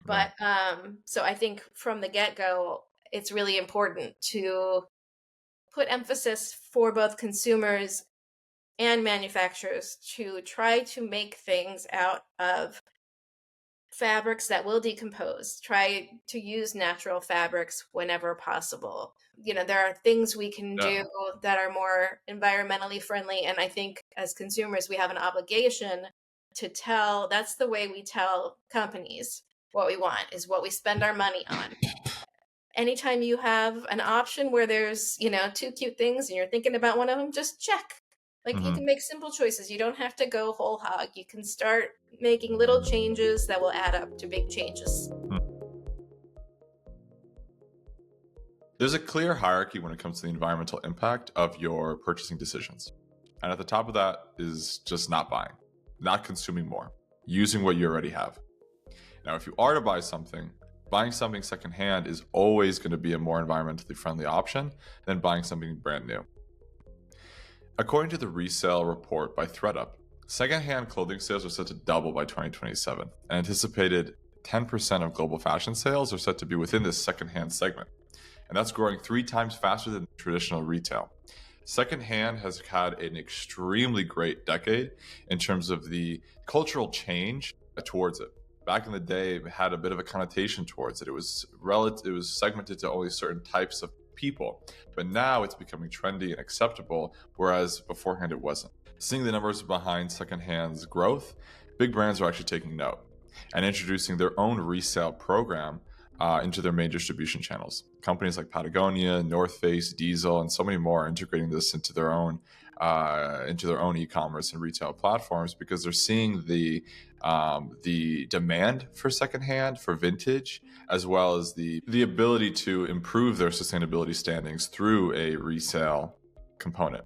Right. But so I think from the get-go, it's really important to put emphasis for both consumers and manufacturers to try to make things out of fabrics that will decompose. Try to use natural fabrics whenever possible. There are things we can Yeah. do that are more environmentally friendly. And I think as consumers, we have an obligation to that's the way we tell companies what we want, is what we spend our money on. Anytime you have an option where there's, two cute things and you're thinking about one of them, just check. Like, you Hmm. can make simple choices. You don't have to go whole hog. You can start making little changes that will add up to big changes. There's a clear hierarchy when it comes to the environmental impact of your purchasing decisions. And at the top of that is just not buying, not consuming more, using what you already have. Now, if you are to buy something, buying something secondhand is always going to be a more environmentally friendly option than buying something brand new. According to the resale report by ThredUp, secondhand clothing sales are set to double by 2027, and anticipated 10% of global fashion sales are set to be within this secondhand segment. And that's growing 3 times faster than traditional retail. Secondhand has had an extremely great decade in terms of the cultural change towards it. Back in the day, it had a bit of a connotation towards it. It was segmented to only certain types of people, but now it's becoming trendy and acceptable, whereas beforehand it wasn't. Seeing the numbers behind secondhand's growth, big brands are actually taking note and introducing their own resale program into their main distribution channels. Companies like Patagonia, North Face, Diesel, and so many more are integrating this into their own e-commerce and retail platforms because they're seeing the demand for secondhand, for vintage, as well as the ability to improve their sustainability standings through a resale component.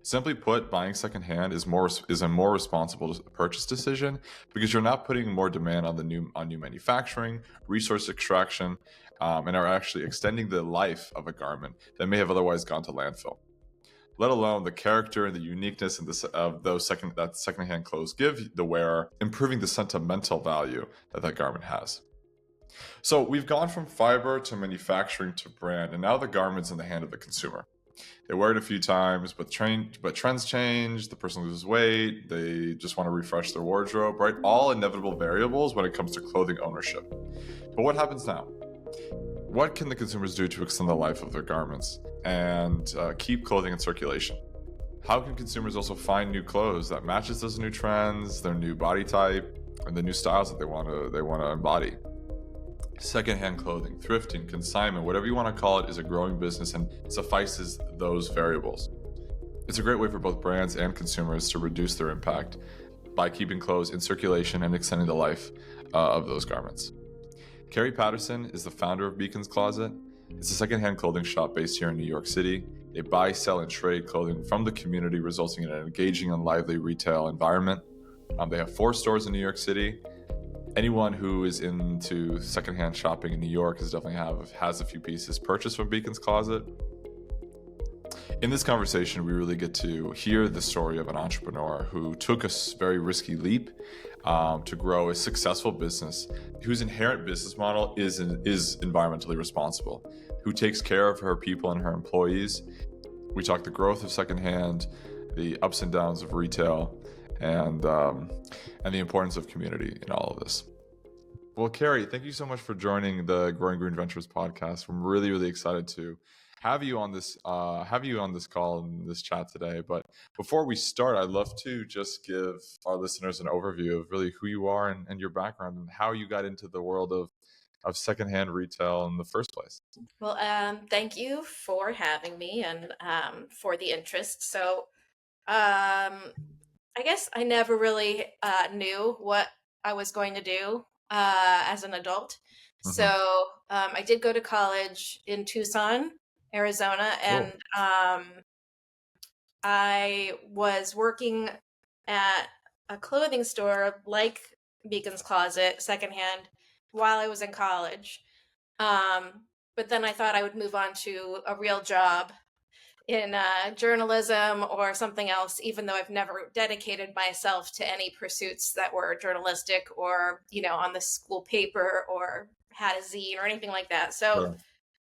Simply put, buying secondhand is a more responsible purchase decision because you're not putting more demand on new manufacturing, resource extraction, and are actually extending the life of a garment that may have otherwise gone to landfill. Let alone the character and the uniqueness of those secondhand clothes give the wearer, improving the sentimental value that garment has. So we've gone from fiber to manufacturing to brand, and now the garment's in the hand of the consumer. They wear it a few times, but trends change. The person loses weight. They just want to refresh their wardrobe, right? All inevitable variables when it comes to clothing ownership. But what happens now? What can the consumers do to extend the life of their garments and keep clothing in circulation? How can consumers also find new clothes that matches those new trends, their new body type, and the new styles that they want to embody? Secondhand clothing, thrifting, consignment, whatever you want to call it, is a growing business and suffices those variables. It's a great way for both brands and consumers to reduce their impact by keeping clothes in circulation and extending the life of those garments. Carrie Peterson is the founder of Beacon's Closet. It's a secondhand clothing shop based here in New York City. They buy, sell, and trade clothing from the community, resulting in an engaging and lively retail environment. They have 4 stores in New York City. Anyone who is into secondhand shopping in New York has a few pieces purchased from Beacon's Closet. In this conversation, we really get to hear the story of an entrepreneur who took a very risky leap to grow a successful business, whose inherent business model is environmentally responsible, who takes care of her people and her employees. We talk the growth of secondhand, the ups and downs of retail, and the importance of community in all of this. Well, Carrie, thank you so much for joining the Growing Green Ventures podcast. I'm really, really excited to have you on this call and this chat today. But before we start, I'd love to just give our listeners an overview of really who you are and your background and how you got into the world of secondhand retail in the first place. Well, thank you for having me and for the interest. So, I guess I never really knew what I was going to do as an adult. Mm-hmm. So I did go to college in Tucson, Arizona, and I was working at a clothing store like Beacon's Closet, secondhand, while I was in college. But then I thought I would move on to a real job in journalism or something else, even though I've never dedicated myself to any pursuits that were journalistic or, on the school paper or had a zine or anything like that. So,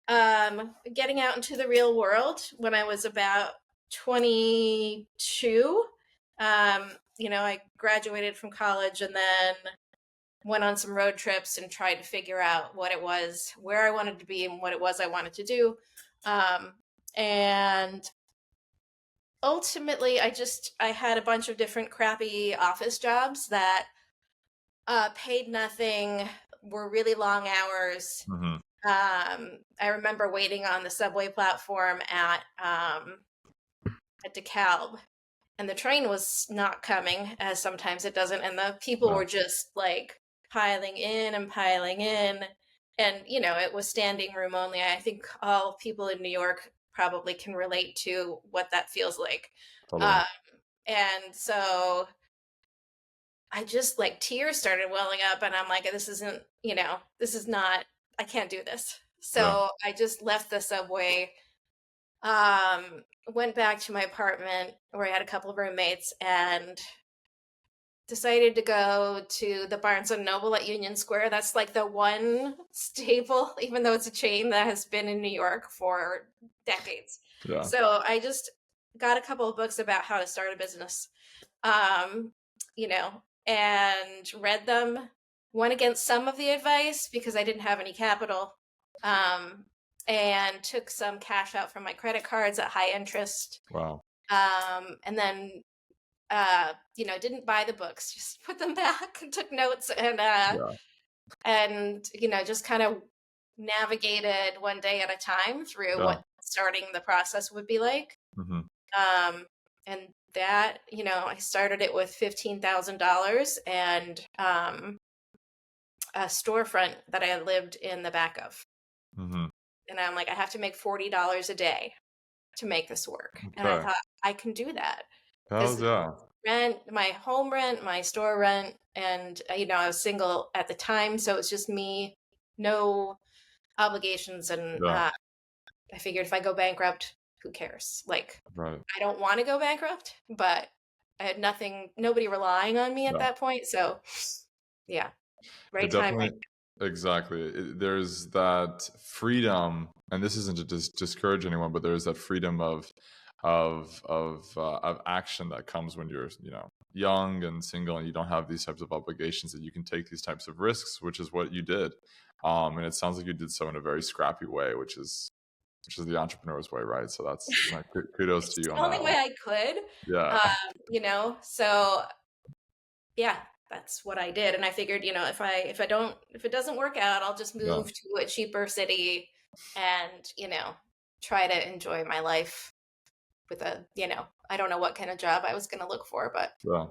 Sure. getting out into the real world when I was about 22, I graduated from college and then went on some road trips and tried to figure out what it was, where I wanted to be, and what it was I wanted to do. And ultimately, I had a bunch of different crappy office jobs that paid nothing, were really long hours. Hmm. I remember waiting on the subway platform at DeKalb, and the train was not coming, as sometimes it doesn't, and the people Yeah, were just like piling in and piling in, and it was standing room only. I think all people in New York probably can relate to what that feels like. totally. Um, and so I just like tears started welling up, and I'm like, this is not, I can't do this. Yeah. So I just left the subway, um, went back to my apartment where I had a couple of roommates and decided to go to the Barnes and Noble at Union Square. That's like the one staple, even though it's a chain that has been in New York for decades. Yeah. So I just got a couple of books about how to start a business, um, and read them. Went against some of the advice because I didn't have any capital, um, and took some cash out from my credit cards at high interest. Wow. And then didn't buy the books, just put them back and took notes Yeah. and just kind of navigated one day at a time through Yeah. what starting the process would be like. Hmm. Um, and that, I started it with $15,000 and a storefront that I had lived in the back of. Hmm. And I'm like, I have to make $40 a day to make this work. And I Okay. thought I can do that Hell because yeah. rent, my home rent, my store rent, and I was single at the time, so it was just me, no obligations, and Yeah. I figured if I go bankrupt, who cares? Like, Right. I don't want to go bankrupt, but I had nobody relying on me at Yeah. that point, so yeah, It right time, right. definitely, exactly. There's that freedom, and this isn't to discourage anyone, but there's that freedom of action that comes when you're, young and single, and you don't have these types of obligations, that you can take these types of risks, which is what you did. And it sounds like you did so in a very scrappy way, which is the entrepreneur's way, right? So that's kudos It's to you the on only that way one. I could, Yeah. so yeah, that's what I did. And I figured, if it doesn't work out, I'll just Yeah. move to a cheaper city and, try to enjoy my life with I don't know what kind of job I was going to look for, but Yeah.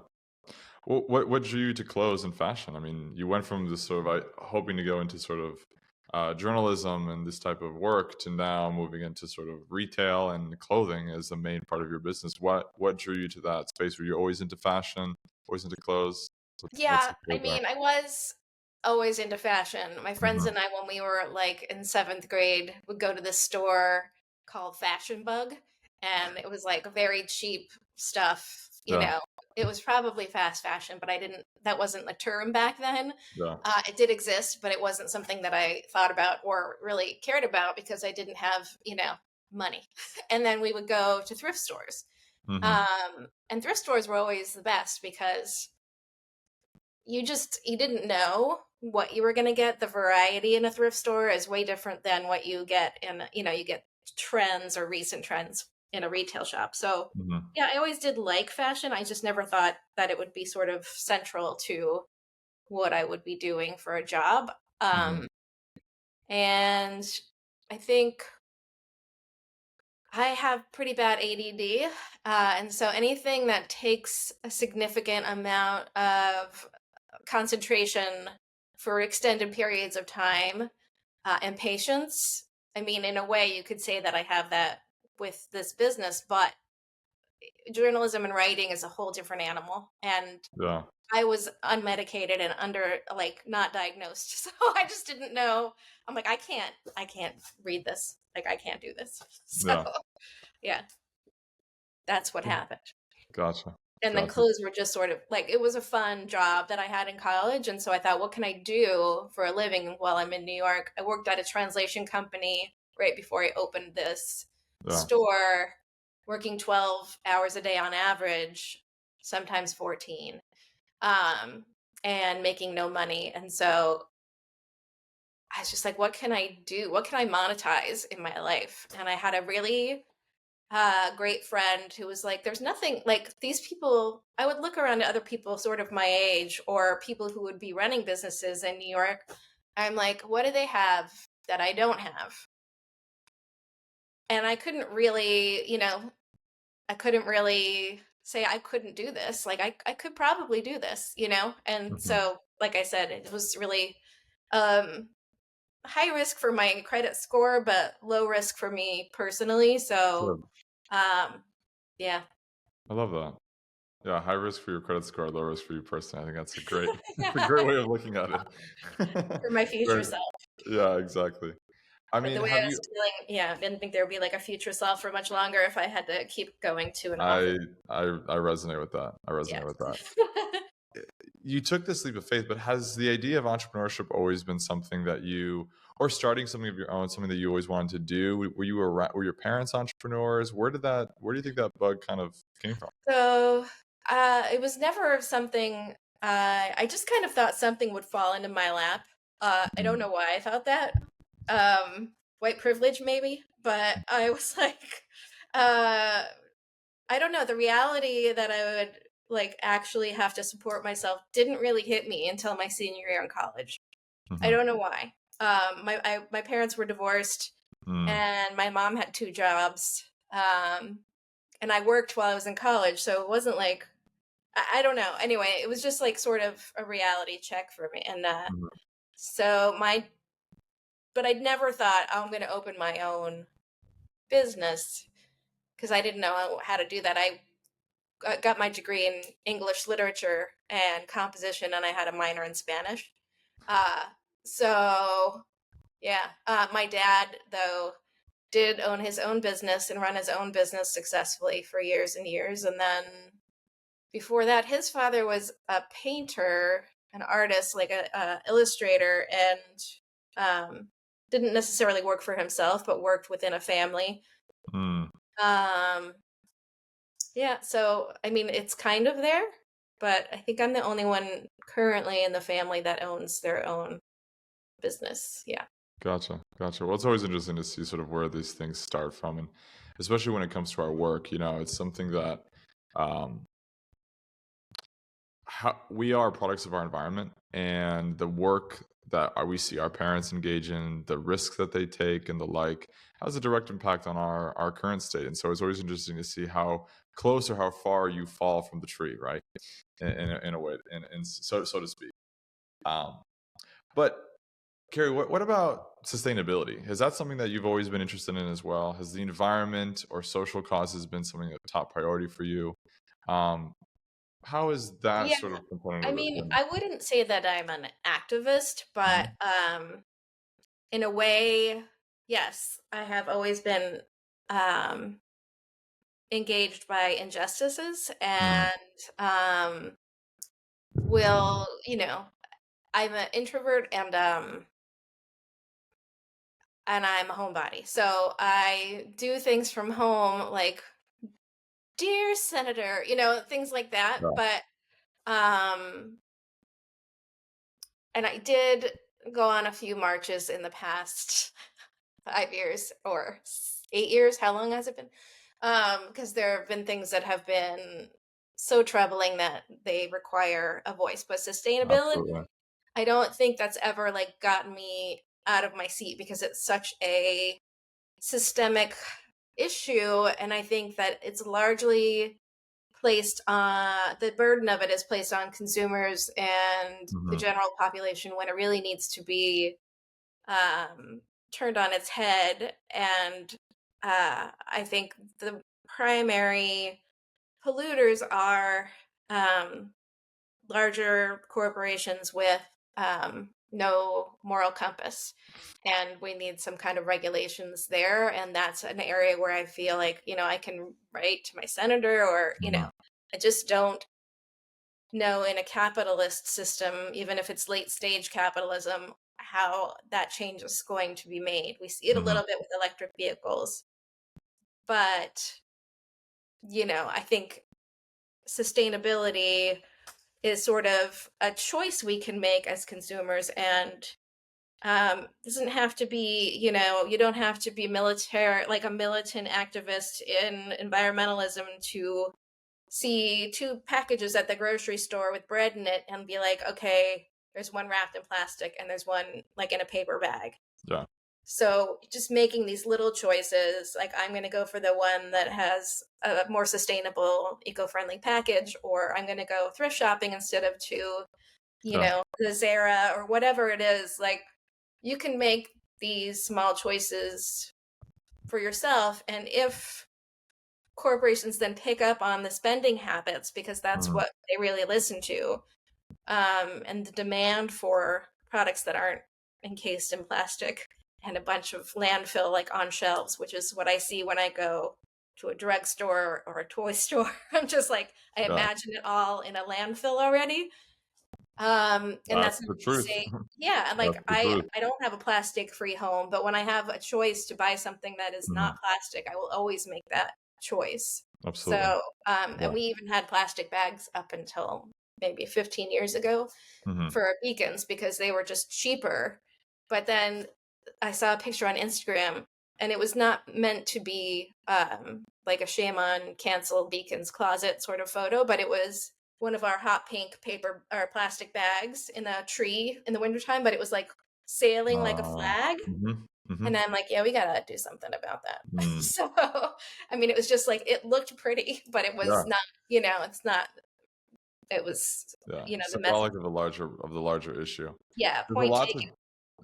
Well, what drew you to clothes and fashion? I mean, you went from this sort of hoping to go into sort of journalism and this type of work to now moving into sort of retail and clothing as the main part of your business. What drew you to that space? Were you always into fashion, always into clothes? What's yeah, the I story there? mean, I was always into fashion. My friends Hmm. and I, when we were like in seventh grade, would go to this store called Fashion Bug, and it was like very cheap stuff. Yeah, It was probably fast fashion, but that wasn't a term back then. yeah. It did exist, but it wasn't something that I thought about or really cared about because I didn't have, money. And then we would go to thrift stores. Hmm. And thrift stores were always the best because you didn't know what you were going to get. The variety in a thrift store is way different than what you get you get trends or recent trends in a retail shop. So Hmm. yeah, I always did like fashion. I just never thought that it would be sort of central to what I would be doing for a job. Hmm. And I think I have pretty bad ADD. And so anything that takes a significant amount of concentration for extended periods of time, and patience. I mean, in a way, you could say that I have that with this business, but journalism and writing is a whole different animal. And Yeah, I was unmedicated and like not diagnosed. So I just didn't know. I'm like, I can't read this. Like, I can't do this. So yeah. yeah. That's what happened. Gotcha. And then Gotcha. clothes were just sort of like, it was a fun job that I had in college. And so I thought, what can I do for a living while I'm in New York? I worked at a translation company right before I opened this Yeah. store, working 12 hours a day on average, sometimes 14, um, and making no money. And so I was just like, what can I do? What can I monetize in my life? And I had a really great friend who was like, there's nothing like these people. I would look around at other people sort of my age or people who would be running businesses in New York. I'm like, what do they have that I don't have? And I couldn't really, I couldn't really say I couldn't do this. Like I could probably do this, And Mhm. so, like I said, it was really um high risk for my credit score, but low risk for me personally. So, Sure. um, yeah. I love that. Yeah, high risk for your credit score, low risk for you personally. I think that's a great that's a great way of looking at it. For my future Right. self. Yeah, exactly. I But mean, the way have I was you feeling, yeah, I didn't think there would be like a future self for much longer if I had to keep going to an office. I resonate with that. I Yeah. resonate with that. You took this leap of faith, but has the idea of entrepreneurship always been something that you, or starting something of your own, something that you always wanted to do? Were your parents entrepreneurs? Where do you think that bug kind of came from? So, it was never something, I just kind of thought something would fall into my lap. I don't Mm, know why I thought that. White privilege, maybe, but I was like, uh, I don't know. The reality that I would like actually have to support myself didn't really hit me until my senior year in college. I mhm, don't know why. My parents were divorced, mm, and my mom had two jobs. And I worked while I was in college, so it wasn't like I don't know. Anyway, it was just like sort of a reality check for me, and mhm, so my but I'd never thought, oh, I'm going to open my own business because I didn't know how to do that. I got my degree in English literature and composition, and I had a minor in Spanish. Uh, so yeah, my dad though did own his own business and run his own business successfully for years and years, and then before that, his father was a painter, an artist, like a illustrator, and didn't necessarily work for himself, but worked within a family. mm. Um, Yeah, so I mean, it's kind of there, but I think I'm the only one currently in the family that owns their own business. Yeah. Gotcha, gotcha. Well, it's always interesting to see sort of where these things start from, and especially when it comes to our work, it's something that um, we are products of our environment, and the work that we see our parents engage in, the risks that they take, and the like, has a direct impact on our current state. And so it's always interesting to see how close or how far you fall from the tree, right? In a way, and so to speak. Um, but Carrie, what about sustainability? Is that something that you've always been interested in as well? Has the environment or social causes been something a top priority for you? Um, how is that Yeah, sort of component I of it mean, been? I wouldn't say that I'm an activist, but Mhm, in a way, yes, I have always been um engaged by injustices mm, and um will, I'm an introvert and I'm a homebody. So I do things from home like dear senator, things like that. yeah, But um and I did go on a few marches in the past 5 years or 8 years. How long has it been? Because there have been things that have been so troubling that they require a voice. But sustainability, absolutely. I don't think that's ever like gotten me out of my seat because it's such a systemic issue, and I think that it's largely placed on the burden of it is placed on consumers and the Mhm, general population when it really needs to be um, turned on its head. And I think the primary polluters are larger corporations with no moral compass. And we need some kind of regulations there. And that's an area where I feel like, I can write to my senator or, Mhm. I just don't know in a capitalist system, even if it's late stage capitalism, how that change is going to be made. We see it a Mhm. little bit with electric vehicles, but, I think sustainability is sort of a choice we can make as consumers and doesn't have to be, you don't have to be military, like a militant activist in environmentalism to see two packages at the grocery store with bread in it and be like, okay, there's one wrapped in plastic and there's one like in a paper bag. Yeah. So just making these little choices, like I'm going to go for the one that has a more sustainable, eco-friendly package, or I'm going to go thrift shopping instead of to, Yeah. the Zara or whatever it is. Like you can make these small choices for yourself. And if corporations then pick up on the spending habits, because that's Mhm. what they really listen to, and the demand for products that aren't encased in plastic and a bunch of landfill like on shelves, which is what I see when I go to a drugstore or a toy store. I'm just like, I Yeah. imagine it all in a landfill already. And That's that's not the to truth. say, yeah, and like That's the truth. I don't have a plastic free home, but when I have a choice to buy something that is Mhm. not plastic, I will always make that choice. Absolutely. So, and Yeah. we even had plastic bags up until maybe 15 years ago Mhm. for beacons because they were just cheaper. But then I saw a picture on Instagram and it was not meant to be like a shame on cancel beacons closet sort of photo, but it was one of our hot pink paper or plastic bags in a tree in the wintertime, but it was like sailing like a Uh, flag. mhm. And Mhm. I'm like, yeah, we gotta do something about that. Mm. So, I mean, it was just like, it looked pretty, but it was Yeah. not, it's not, it was, Yeah. the message. Symbolic of the larger issue. Yeah, There's a point lot to taken.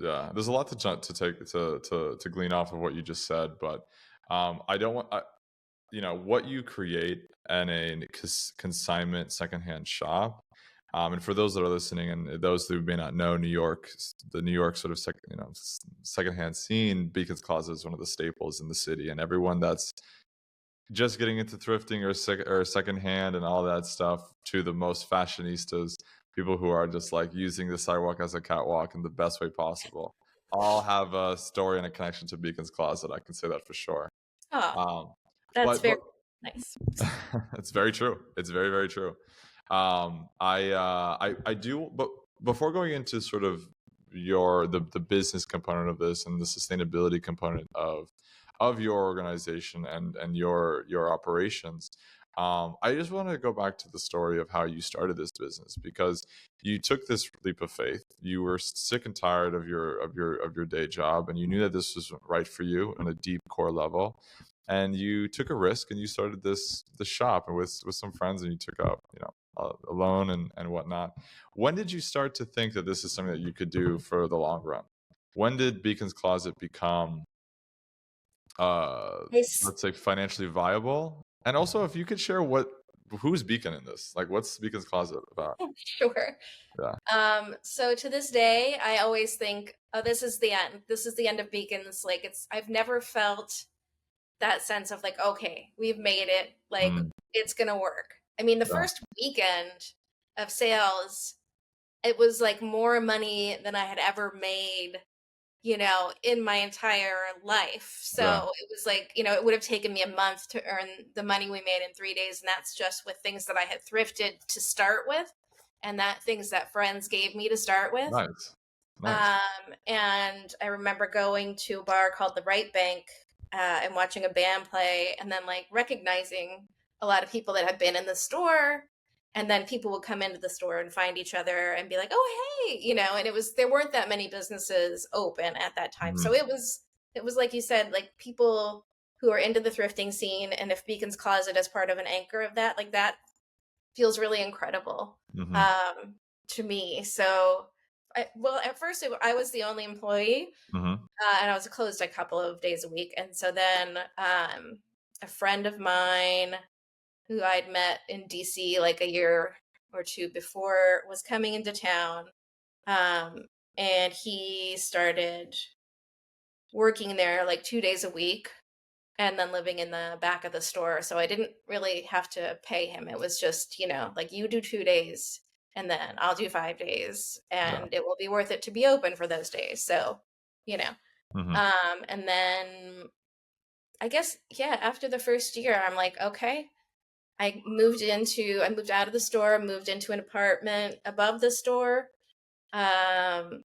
yeah, there's a lot to take to glean off of what you just said, but I don't want what you create in a consignment secondhand shop. And for those that are listening, and those who may not know New York, the New York sort of secondhand scene, Beacon's Closet is one of the staples in the city, and everyone that's just getting into thrifting or secondhand and all that stuff to the most fashionistas, people who are just like using the sidewalk as a catwalk in the best way possible, all have a story and a connection to Beacon's Closet. I can say that for sure. Oh, Um, that's but very nice. it's very true. It's very, very true. I do, but before going into sort of the business component of this and the sustainability component of your organization and your operations, I just want to go back to the story of how you started this business, because you took this leap of faith. You were sick and tired of your day job, and you knew that this was right for you on a deep core level, and you took a risk and you started this shop and with some friends, and you took out a loan and whatnot. When did you start to think that this is something that you could do for the long run? When did Beacon's Closet become uh Nice. let's say financially viable? And also, if you could share who's Beacon in this, like what's Beacon's Closet about? Sure. Yeah. So to this day, I always think, oh, this is the end. This is the end of Beacons. Like I've never felt that sense of like, okay, we've made it. Like Mm, it's gonna work. I mean, the yeah. first weekend of sales, it was like more money than I had ever made, in my entire life. Yeah. So it was like, it would have taken me a month to earn the money we made in 3 days. And that's just with things that I had thrifted to start with and that things that friends gave me to start with. Nice. Nice. And I remember going to a bar called the Right Bank and watching a band play, and then like recognizing a lot of people that had been in the store. And then people would come into the store and find each other and be like, "Oh, hey," and there weren't that many businesses open at that time, so Mm, it was like you said, like people who are into the thrifting scene, and if Beacon's Closet is part of an anchor of that, like that feels really incredible mm-hmm, um, to me. So, well, at first I was the only employee, mm-hmm, and I was closed a couple of days a week. And so then a friend of mine who I'd met in DC like a year or two before was coming into town. and he started working there like 2 days a week and then living in the back of the store. So I didn't really have to pay him. It was just, like you do 2 days and then I'll do 5 days Yeah. and it will be worth it to be open for those days. So, you know, Hmm. and then I guess, yeah, after the first year, I'm like, okay. I moved out of the store, moved into an apartment above the store. And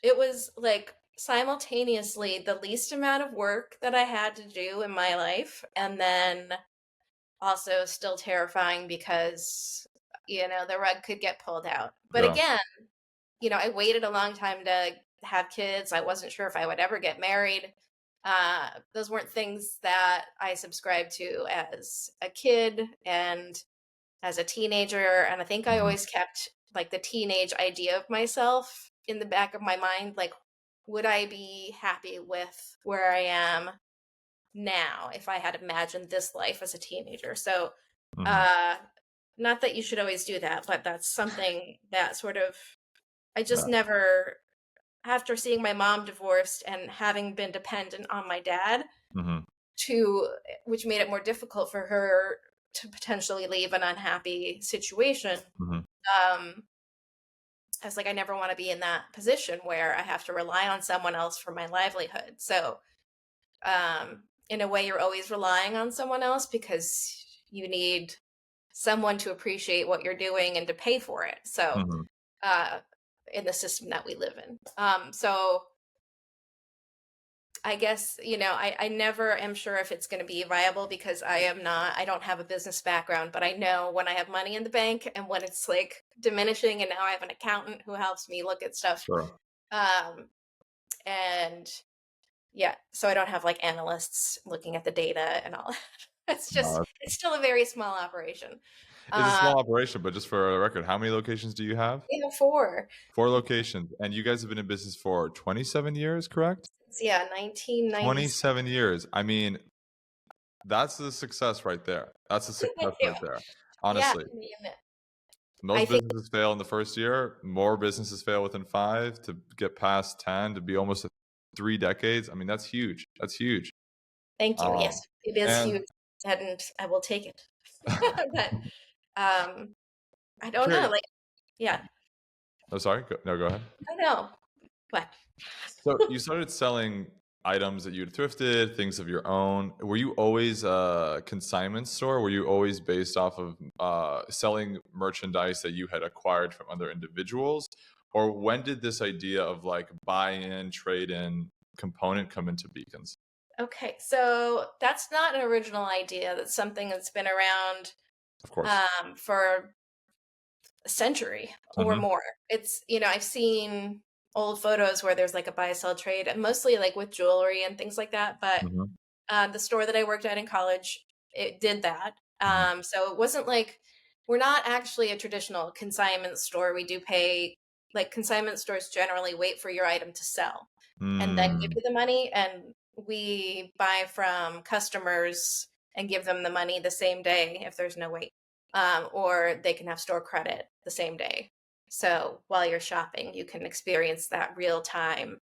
it was like simultaneously the least amount of work that I had to do in my life, and then also still terrifying because, the rug could get pulled out. But Yeah. again, I waited a long time to have kids. I wasn't sure if I would ever get married. Those weren't things that I subscribed to as a kid and as a teenager. And I think I Hmm. always kept like the teenage idea of myself in the back of my mind. Like, would I be happy with where I am now if I had imagined this life as a teenager? So, Hmm. uh, not that you should always do that, but that's something that sort of I just Yeah. never, after seeing my mom divorced and having been dependent on my dad, Hmm. to which made it more difficult for her to potentially leave an unhappy situation. Hmm. Um, I was like, I never want to be in that position where I have to rely on someone else for my livelihood. So, in a way, you're always relying on someone else because you need someone to appreciate what you're doing and to pay for it. So, Hmm. uh, in the system that we live in. So I guess, I never am sure if it's going to be viable because I don't have a business background, but I know when I have money in the bank and when it's like diminishing, and now I have an accountant who helps me look at stuff. Sure. Um, and yeah, so I don't have like analysts looking at the data and all. No, It's still a very small operation. it's a Uh, small operation, but just for a record, how many locations do you have? we have four. 4 locations. And you guys have been in business for 27 years, correct? Yeah, 1996. 27 years. I mean, that's a success right there. That's a success Thank you. right there. Yeah, Honestly, I mean, I most think businesses fail in the first year. More businesses fail within 5 to get past 10 to be almost 3 decades. I mean, that's huge. That's huge. Thank you. Yes, Um, it is and huge, and I will take it. But um, I don't know. Carrie, Like, yeah, oh, sorry. No, go ahead. I know. What? So you started selling items that you'd thrifted, things of your own. Were you always a consignment store? Were you always based off of selling merchandise that you had acquired from other individuals? Or when did this idea of like buy in, trade in component come into Beacons? Okay, so that's not an original idea. That's something that's been around Of course. for a century or Hmm. more. I've seen old photos where there's like a buy sell trade, and mostly like with jewelry and things like that. But Hmm. the store that I worked at in college, it did that. Hmm. So it wasn't like we're not actually a traditional consignment store. We do pay, like, consignment stores generally wait for your item to sell and then give Mm. you the money, and we buy from customers and give them the money the same day if there's no wait. Or they can have store credit the same day. So while you're shopping, you can experience that real time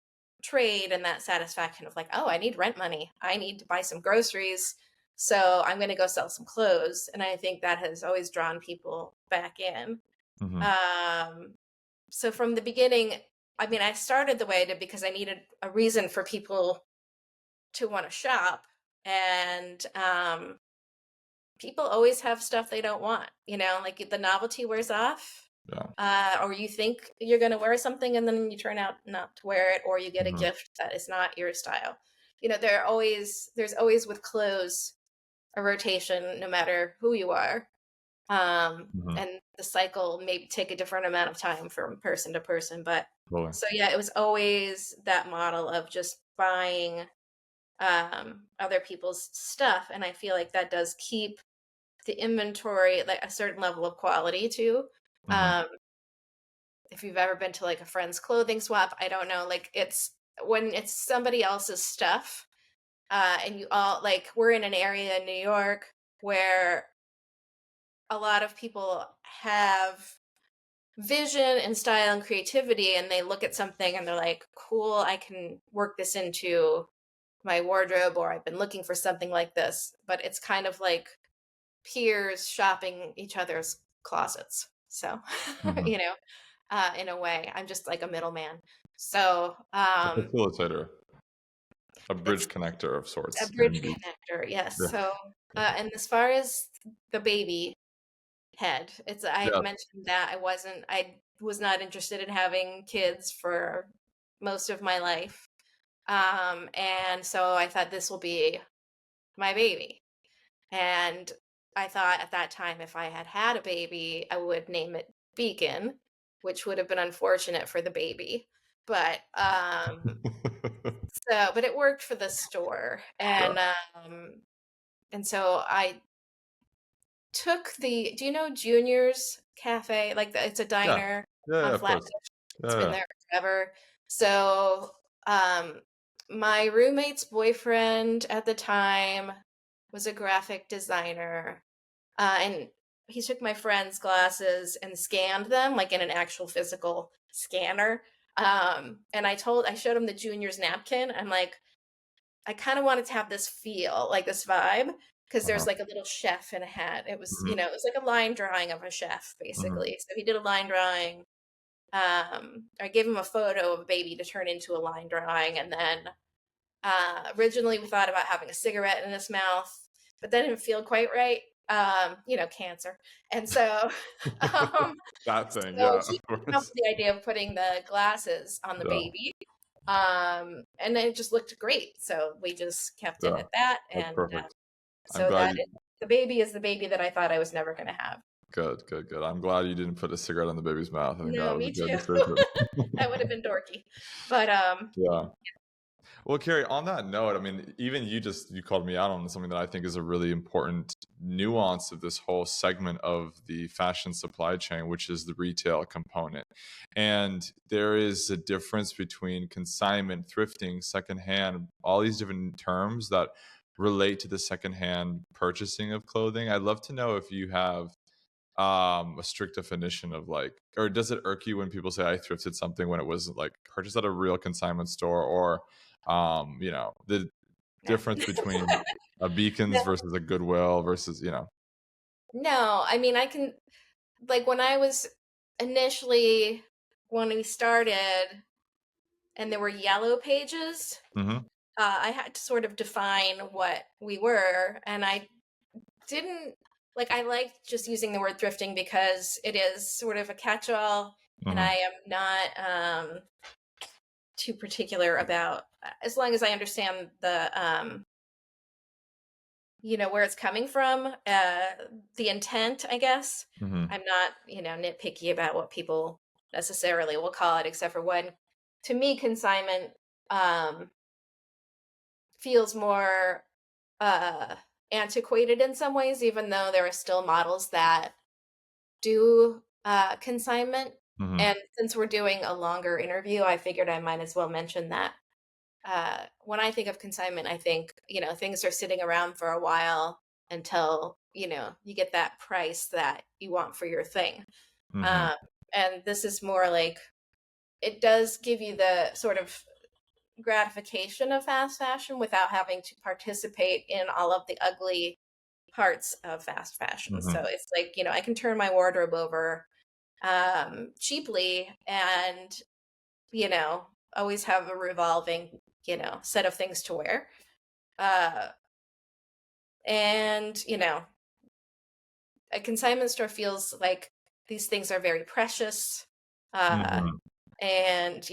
trade and that satisfaction of like, oh, I need rent money. I need to buy some groceries. So I'm going to go sell some clothes. And I think that has always drawn people back in. Hmm. Um, so from the beginning, I mean, I started the way I did because I needed a reason for people to want to shop. And people always have stuff they don't want, like the novelty wears off. Yeah. Or you think you're going to wear something and then you turn out not to wear it, or you get a Hmm. gift that is not your style. There's always with clothes a rotation no matter who you are. Hmm. And the cycle may take a different amount of time from person to person. But Totally. so yeah, it was always that model of just buying other people's stuff. And I feel like that does keep the inventory like a certain level of quality too. Hmm. Um, if you've ever been to like a friend's clothing swap, I don't know, like it's when it's somebody else's stuff, and you all like we're in an area in New York where a lot of people have vision and style and creativity, and they look at something and they're like, cool, I can work this into my wardrobe, or I've been looking for something like this. But it's kind of like peers shopping each other's closets. So, Hmm. you know, in a way, I'm just like a middleman. So, A facilitator, a it's bridge connector of a sorts, bridge maybe. connector, yes. Yeah. So, and as far as the baby head, I Yeah. mentioned that I was not interested in having kids for most of my life. And so I thought this will be my baby. And I thought at that time, if I had had a baby, I would name it Beacon, which would have been unfortunate for the baby. But but it worked for the store, Yeah. and so I took the. Do you know Junior's Cafe? Like it's a Yeah. diner Yeah. on Of Flatbush. course. It's Yeah. been Yeah. there forever. So my roommate's boyfriend at the time was a graphic designer, and he took my friend's glasses and scanned them like in an actual physical scanner. And I showed him the Junior's napkin. I'm like, I kind of wanted to have this feel, like this vibe, because Uh-huh. there's like a little chef in a hat. It was, Hmm. it was like a line drawing of a chef, Hmm. basically. So he did a line drawing. I gave him a photo of a baby to turn into a line drawing, and then originally we thought about having a cigarette in his mouth, but that didn't feel quite right. Cancer, and so, um, That thing. so Yeah. he Of came up with course. the idea of putting the glasses on the Yeah. baby, and it just looked great. So we just kept it Yeah. at that, That's and perfect. I'm so glad you. the baby is the baby that I thought I was never going to have. Good. Good. Good. I'm glad you didn't put a cigarette on the baby's mouth. I think that No, was a me good too. That would have decision. been dorky, but Yeah. Well, Carrie, on that note, I mean, even you called me out on something that I think is a really important nuance of this whole segment of the fashion supply chain, which is the retail component. And there is a difference between consignment, thrifting, secondhand, all these different terms that relate to the secondhand purchasing of clothing. I'd love to know if you have a strict definition of like, or does it irk you when people say I thrifted something when it was like purchased at a real consignment store, or the no. difference between a Beacons versus a Goodwill versus No, I mean, I can, like, when I was initially, when we started and there were yellow pages, Hmm. I had to sort of define what we were. And I didn't, like, I liked just using the word thrifting because it is sort of a catch all. And Hmm. I am not too particular about, as long as I understand where it's coming from, the intent, I guess. Hmm. I'm not, nitpicky about what people necessarily will call it, except for when, to me, consignment um, feels more uh, antiquated in some ways, even though there are still models that do consignment. Hmm. And since we're doing a longer interview, I figured I might as well mention that when I think of consignment, I think, things are sitting around for a while until, you get that price that you want for your thing. Hmm. Um, and this is more like it does give you the sort of gratification of fast fashion without having to participate in all of the ugly parts of fast fashion. So Hmm. it's like, I can turn my wardrobe over cheaply and, you know, always have a revolving, set of things to wear. Uh, and, a consignment store feels like these things are very precious. Uh, Hmm. and,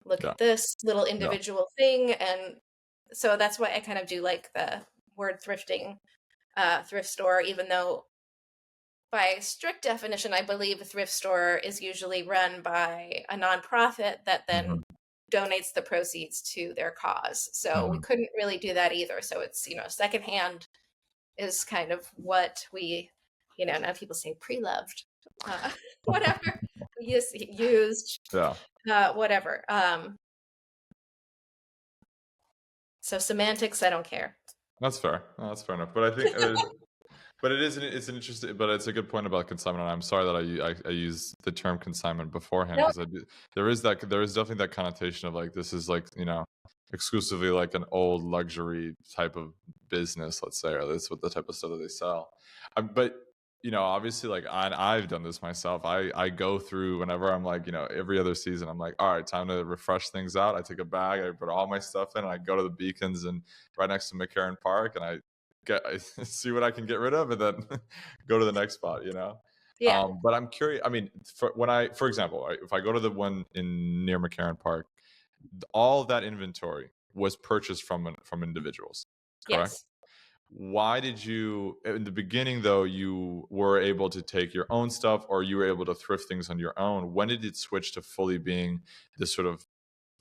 look Yeah. at this little Yeah. individual thing. And so that's why I kind of do like the word thrifting, thrift store, even though by strict definition, I believe a thrift store is usually run by a nonprofit that then Hmm. donates the proceeds to their cause. So we Hmm. couldn't really do that either. So it's, secondhand is kind of what we, now people say pre-loved, uh, whatever, used, Yeah. whatever. So semantics, I don't care. That's fair. No, that's fair enough. But I think But it's an interesting, but it's a good point about consignment. I'm sorry that I use the term consignment beforehand, No, because there is definitely that connotation of like this is like, exclusively like an old luxury type of business, let's say, or that's what the type of stuff that they sell. But obviously, like I've done this myself. I go through whenever I'm like, every other season, I'm like, all right, time to refresh things out. I take a bag, I put all my stuff in, and I go to the Beacons and right next to McCarran Park, and I see what I can get rid of, and then go to the next spot. yeah, But I'm curious. I mean, for example, right, if I go to the one in near McCarran Park, all of that inventory was purchased from individuals, correct? yes. Why did you, in the beginning though, you were able to take your own stuff, or you were able to thrift things on your own? When did it switch to fully being this sort of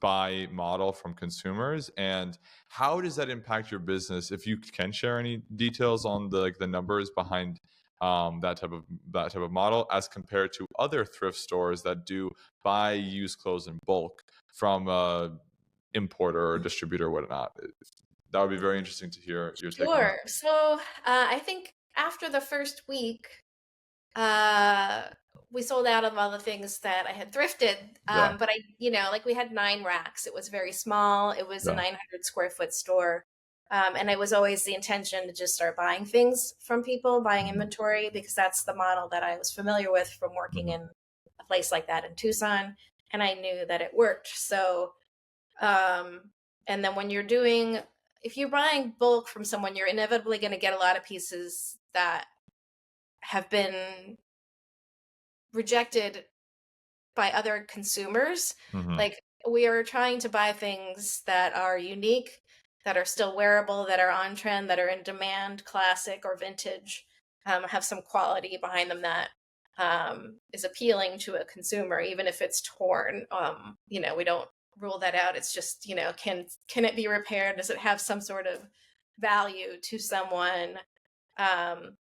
buy model from consumers, and how does that impact your business, if you can share any details on the numbers behind that type of model, as compared to other thrift stores that do buy used clothes in bulk from a importer or distributor or whatnot? That would be very interesting to hear your take on that. Sure. So I think after the first week, uh, we sold out of all the things that I had thrifted. Yeah, But like we had 9 racks. It was very small. It was a yeah. 900 square foot store. And it was always the intention to just start buying things from people, buying Mhm, inventory, because that's the model that I was familiar with from working mhm, in a place like that in Tucson. And I knew that it worked. So, um, and then if you're buying bulk from someone, you're inevitably going to get a lot of pieces that have been rejected by other consumers. mhm, Like, we are trying to buy things that are unique, that are still wearable, that are on trend, that are in demand, classic or vintage, have some quality behind them that is appealing to a consumer, even if it's torn. We don't rule that out. It's just, can it be repaired? Does it have some sort of value to someone? Um,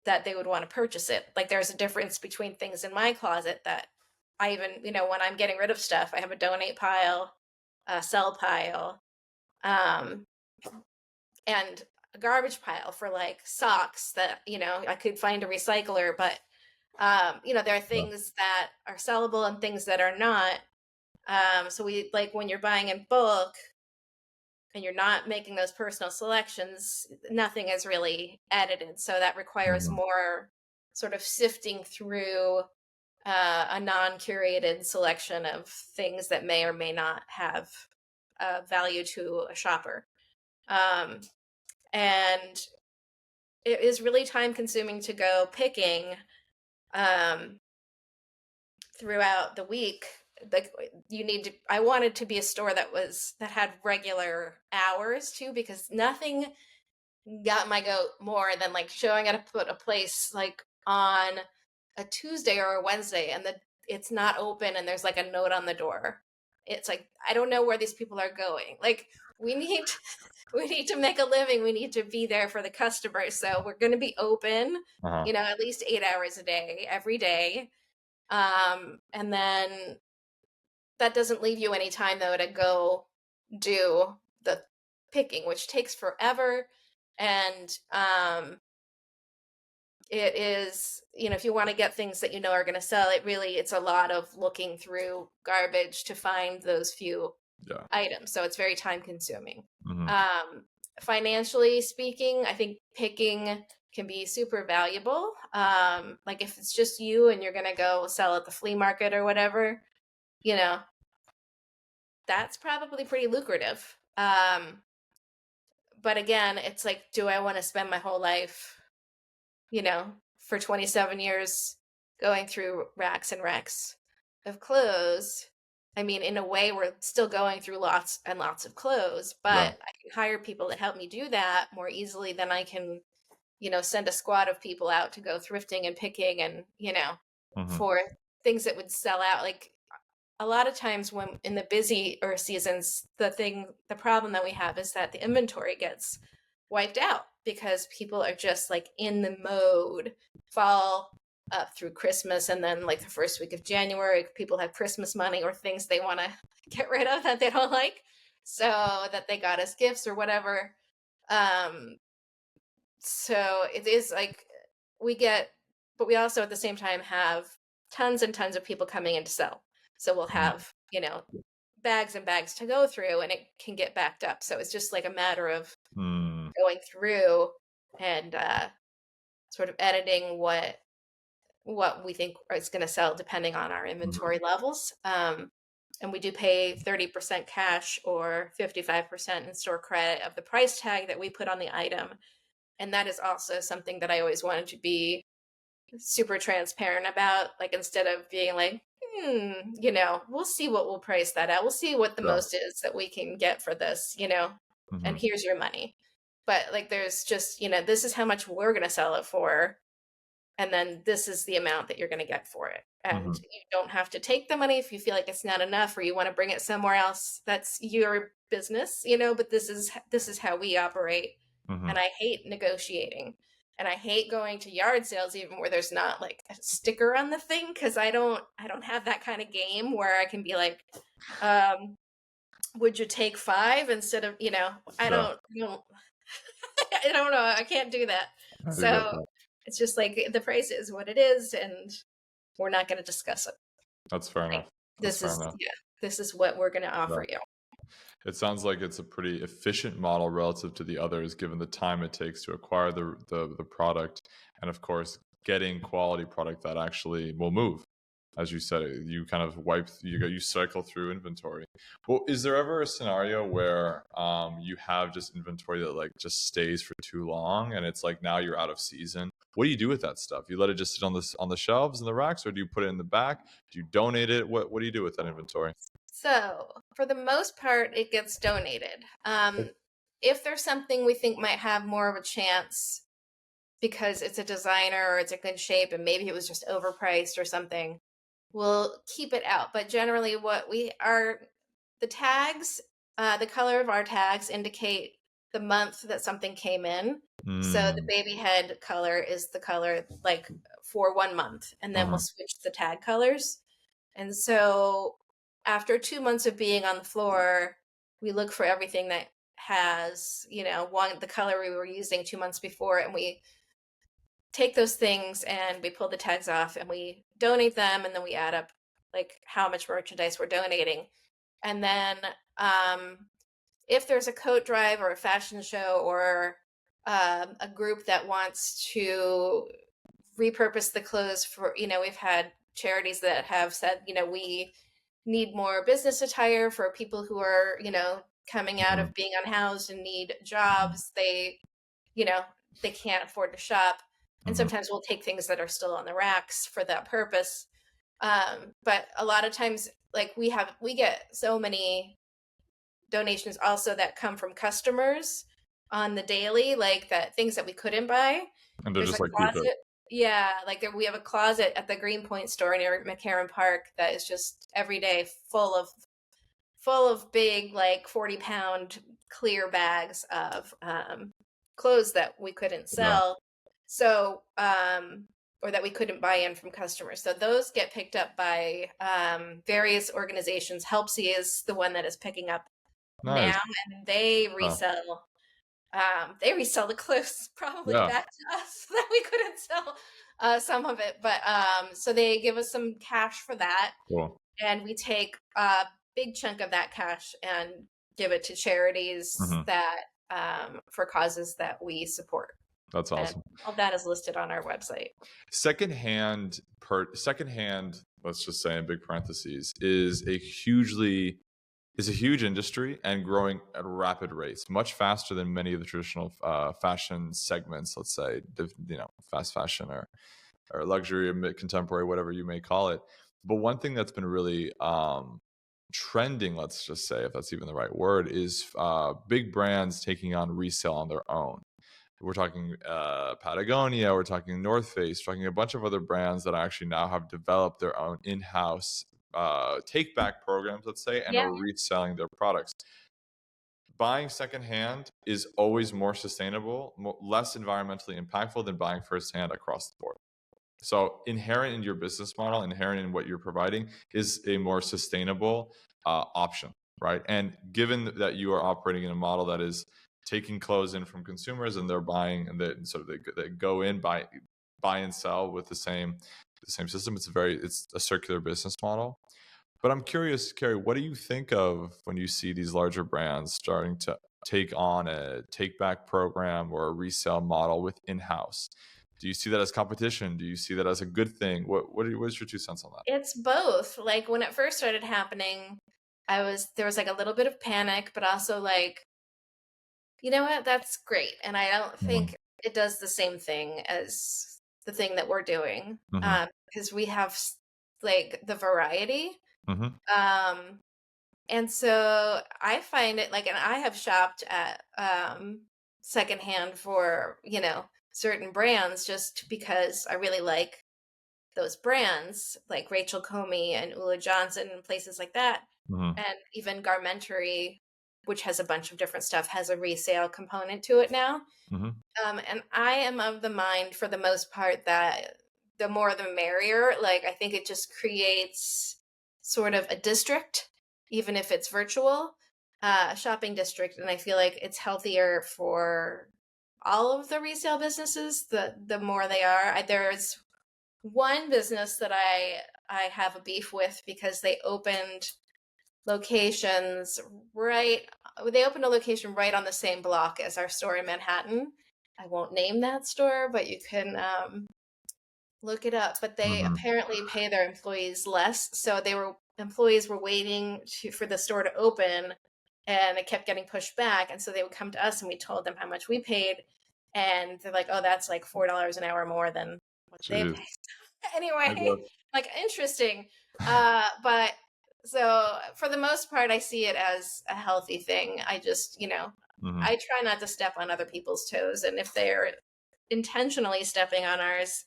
that they would want to purchase it. Like, there's a difference between things in my closet that I even, when I'm getting rid of stuff, I have a donate pile, a sell pile, um, and a garbage pile for like socks that, I could find a recycler, but there are yeah, things that are sellable and things that are not. So we like when you're buying in bulk, and you're not making those personal selections, nothing is really edited. So that requires mhm, more sort of sifting through a non curated selection of things that may or may not have value to a shopper. Um, and it is really time consuming to go picking um, throughout the week. Like, I wanted to be a store that had regular hours too, because nothing got my goat more than like showing up at a place like on a Tuesday or a Wednesday, and it's not open and there's like a note on the door. It's like, I don't know where these people are going. Like, we need we need to make a living. We need to be there for the customers. So we're going to be open, uh-huh, at least 8 hours a day, every day. And then that doesn't leave you any time though to go do the picking, which takes forever. And it is, if you want to get things that are going to sell, it's a lot of looking through garbage to find those few yeah, items. So it's very time consuming. mhm, Financially speaking, I think picking can be super valuable. Like, if it's just you and you're going to go sell at the flea market or whatever, you know, that's probably pretty lucrative. But again, it's like, do I want to spend my whole life, for 27 years going through racks and racks of clothes? I mean, in a way, we're still going through lots and lots of clothes, yeah, but I can hire people to help me do that more easily than I can, send a squad of people out to go thrifting and picking and, mhm, for things that would sell out. Like, a lot of times when in the busier seasons, the problem that we have is that the inventory gets wiped out because people are just like in the mode fall up through Christmas, and then like the first week of January, people have Christmas money or things they want to get rid of that they don't like, so that they got as gifts or whatever. Um, So it is like we get, but we also at the same time have tons and tons of people coming in to sell. So we'll Mhm. have, bags and bags to go through and it can get backed up. So it's just like a matter of Mm, going through and sort of editing what we think is going to sell depending on our mhm, inventory levels. And we do pay 30% cash or 55% in store credit of the price tag that we put on the item. And that is also something that I always wanted to be super transparent about. Like instead of being like, we'll see what we'll price that at. We'll see what the yeah. most is that we can get for this, and Mhm, here's your money. But like there's just, this is how much we're going to sell it for, and then this is the amount that you're going to get for it. And mhm, you don't have to take the money if you feel like it's not enough or you want to bring it somewhere else. That's your business, but this is how we operate. mhm. And I hate negotiating. And I hate going to yard sales even where there's not like a sticker on the thing, cuz I don't have that kind of game where I can be like um would you take 5 instead of, I Yeah, don't I don't know. I can't do that. I do get So that. it's just like the price is what it is, and we're not going to discuss it. That's fair Like enough. That's this fair is enough. yeah, this is what we're going to Yeah. offer you. It sounds like it's a pretty efficient model relative to the others, given the time it takes to acquire the product, and of course, getting quality product that actually will move. As you said, you kind of you cycle through inventory. Well, is there ever a scenario where you have just inventory that like just stays for too long, and it's like now you're out of season? What do you do with that stuff? You let it just sit on the shelves and the racks, or do you put it in the back? Do you donate it? What do you do with that inventory? So, for the most part, it gets donated. If there's something we think might have more of a chance because it's a designer or it's a good shape and maybe it was just overpriced or something, we'll keep it out. But generally, what we are the tags, the color of our tags indicate the month that something came in. So the Mm, baby head color is the color like for 1 month, and then we'll mhm, switch the tag colors. And so after 2 months of being on the floor, we look for everything that has, the color we were using 2 months before, and we take those things and we pull the tags off and we donate them, and then we add up like how much merchandise we're donating. And then if there's a coat drive or a fashion show or a group that wants to repurpose the clothes for, we've had charities that have said, we need more business attire for people who are, coming out mhm, of being unhoused and need mhm, jobs. You know, they can't afford to shop. And mhm. sometimes we'll take things that are still on the racks for that purpose. But a lot of times, like we get so many donations also that come from customers on the daily, like that things that we couldn't buy. And they're There's just a like, keep it. closet. Yeah, like we have a closet at the Greenpoint store near McCarran Park that is just every day full of big like 40-pound clear bags of clothes that we couldn't Yeah. sell. So or that we couldn't buy in from customers. So those get picked up by various organizations. Helpsy is the one that is picking up Nice. now, and they Oh, resell the clothes probably yeah. back to us that we couldn't sell some of it. But so they give us some cash for that, Cool. and we take a big chunk of that cash and give it to charities Hmm. that for causes that we support. That's And awesome. all that is listed on our website. Secondhand, let's just say in big parentheses, is a huge industry and growing at rapid rates, much faster than many of the traditional fashion segments. Let's say, fast fashion or luxury or mid contemporary, whatever you may call it. But one thing that's been really trending, let's just say, if that's even the right word, is big brands taking on resale on their own. We're talking Patagonia, we're talking North Face, we're talking a bunch of other brands that actually now have developed their own in-house take back programs, let's say, and Yeah. are reselling their products. Buying secondhand is always more sustainable, less environmentally impactful than buying firsthand across the board. So inherent in your business model, inherent in what you're providing, is a more sustainable option, right? And given that you are operating in a model that is taking clothes in from consumers, and they're buying, and they go in, buy and sell with the same system. It's a circular business model. But I'm curious, Carrie, what do you think of when you see these larger brands starting to take on a take back program or a resale model with in-house? Do you see that as competition? Do you see that as a good thing? What's your 2 cents on that? It's both. Like when it first started happening, there was like a little bit of panic, but also like, you know what, that's great. And I don't Mhm, think it does the same thing as the thing that we're doing. mhm, Because we have like the variety. mhm, Um, and so I find it like, and I have shopped at secondhand for, certain brands just because I really like those brands, like Rachel Comey and Ula Johnson and places like that. mhm, And even Garmentery, which has a bunch of different stuff, has a resale component to it now. mhm, And I am of the mind, for the most part, that the more the merrier. Like, I think it just creates sort of a district, even if it's virtual, a shopping district. And I feel like it's healthier for all of the resale businesses, the more they are. There's one business that I have a beef with because locations right they opened a location right on the same block as our store in Manhattan. I won't name that store, but you can look it up. But they mhm. apparently pay their employees less, so employees were waiting for the store to open, and it kept getting pushed back. And so they would come to us, and we told them how much we paid, and they're like, "Oh, that's like $4 an hour more than what they Jeez. pay." I Anyway, guess. like interesting. But so for the most part, I see it as a healthy thing. I just, Mhm, I try not to step on other people's toes, and if they're intentionally stepping on ours,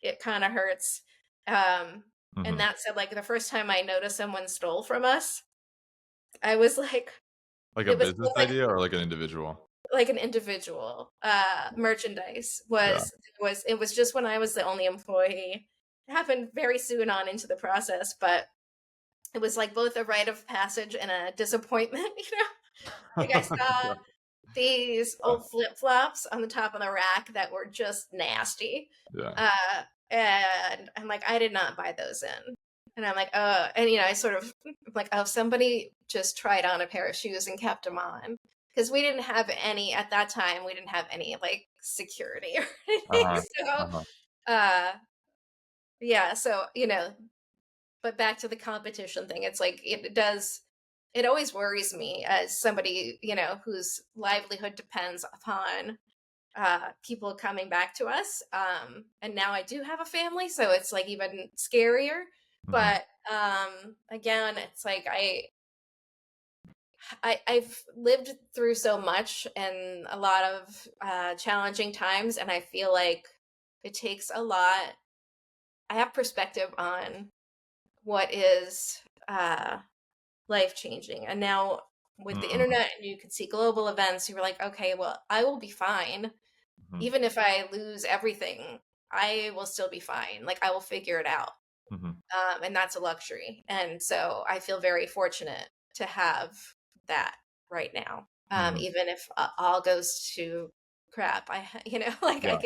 it kind of hurts. Um, and mhm. that said, like the first time I noticed someone stole from us, I was like, Like a it was business idea or like an individual? like an individual merchandise Yeah. it was just when I was the only employee. It happened very soon on into the process, but it was like both a rite of passage and a disappointment. Like I saw these Yeah. old flip-flops on the top of the rack that were just nasty, Yeah. and I'm like, I did not buy those in. And I'm like, and I sort of like, oh, somebody just tried on a pair of shoes and kept them on, because we didn't have any at that time. We didn't have any like security or anything. Uh-huh. So, Uh-huh. uh, yeah. So but back to the competition thing, it's like it always worries me as somebody whose livelihood depends upon people coming back to us. And now I do have a family, so it's like even scarier. Mhm, But again, it's like I've lived through so much and a lot of challenging times, and I feel like it takes a lot. I have perspective on what is life changing, and now with the mhm, internet, and you can see global events, you're like, okay, well, I will be fine. mhm, Even if I lose everything, I will still be fine. Like I will figure it out. mhm, And that's a luxury. And so I feel very fortunate to have that right now. mhm. Even if all goes to crap, like Yeah,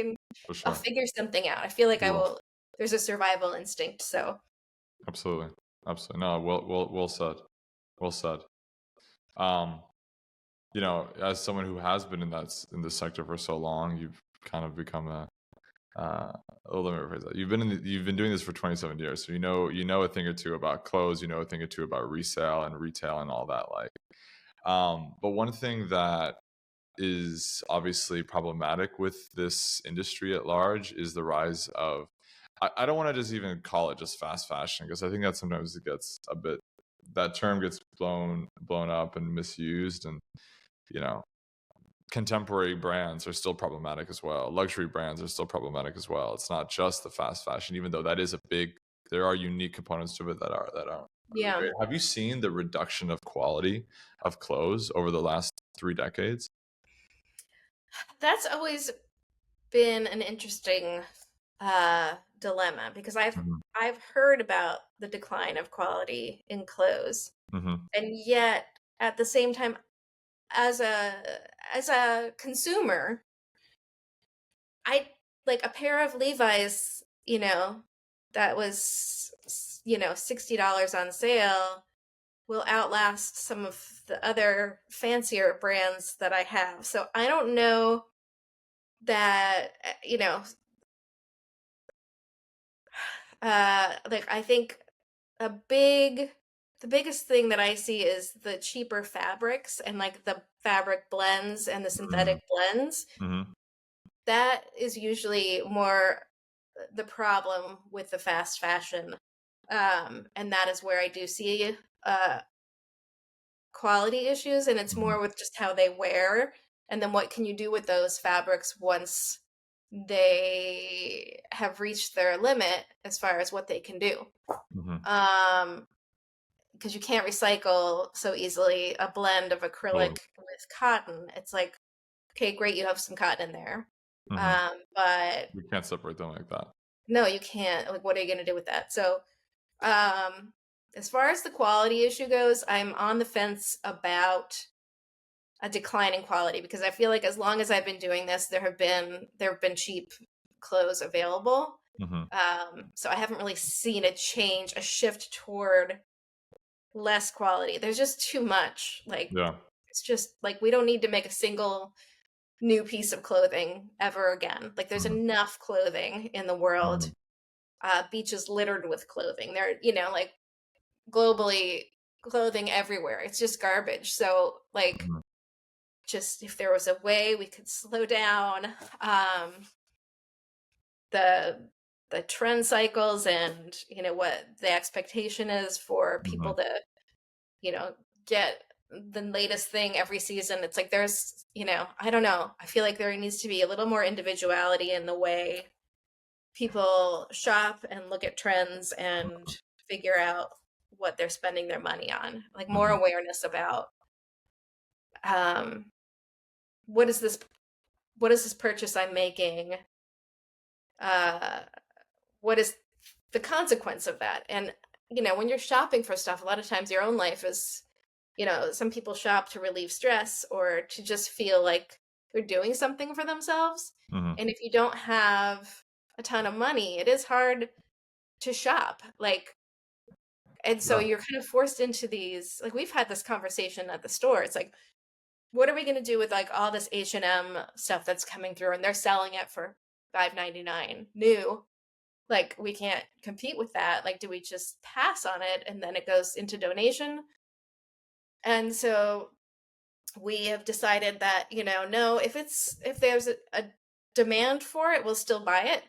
for I'll sure. figure something out. I feel like You I will. will. There's a survival instinct. So Absolutely. Absolutely. No, well said. Well said. Um, as someone who has been in this sector for so long, you've kind of become uh, let me rephrase that. You've been doing this for 27 years, so you know a thing or two about clothes, you know a thing or two about resale and retail and all that. Like, but one thing that is obviously problematic with this industry at large is the rise of, I don't want to just even call it just fast fashion, because I think that sometimes it gets a bit, that term gets blown up and misused. And you know contemporary brands are still problematic as well. Luxury brands are still problematic as well. It's not just the fast fashion, even though that is a big, there are unique components to it that are really yeah, great. Have you seen the reduction of quality of clothes over the last 3 decades? that's always been an interesting dilemma, because Hmm. I've heard about the decline of quality in clothes, Hmm. and yet at the same time, as a as a consumer, I like a pair of Levi's, that was, $60 on sale will outlast some of the other fancier brands that I have. So I don't know that, like I think a big the biggest thing that I see is the cheaper fabrics and like the fabric blends and the synthetic blends. Mm-hmm. That is usually more the problem with the fast fashion. And that is where I do see uh quality issues, and it's Mm-hmm. more with just how they wear, and then what can you do with those fabrics once they have reached their limit as far as what they can do. Mm-hmm. Um, because you can't recycle so easily a blend of Totally. acrylic with cotton. It's like, okay, great, you have some cotton in there. Mm-hmm. But We can't separate them like that. no, you can't. Like, what are you going to do with that? So, um, as far as the quality issue goes, I'm on the fence about a decline in quality because I feel like as long as I've been doing this, there have been cheap clothes available. Mm-hmm. So I haven't really seen a shift toward less quality. There's just too much. Like, Yeah. it's just like we don't need to make a single new piece of clothing ever again. Like, there's Mm-hmm. enough clothing in the world. Beaches littered with clothing. There, like globally, clothing everywhere. It's just garbage. So, like, Mm-hmm. just if there was a way we could slow down the the trend cycles and what the expectation is for Mm-hmm. people to get the latest thing every season. It's like there's I don't know, I feel like there needs to be a little more individuality in the way people shop and look at trends and figure out what they're spending their money on, like more Mm-hmm. awareness about um what is this purchase I'm making, uh what is the consequence of that. And when you're shopping for stuff, a lot of times your own life is, some people shop to relieve stress or to just feel like they're doing something for themselves. Mm-hmm. And if you don't have a ton of money, it is hard to shop, like, and so Yeah. you're kind of forced into these, like, we've had this conversation at the store. It's like, what are we going to do with like all this H&M stuff that's coming through and they're selling it for 5.99 new? Like, we can't compete with that. Like, do we just pass on it and then it goes into donation? And so we have decided that, no, if there's a demand for it, we'll still buy it.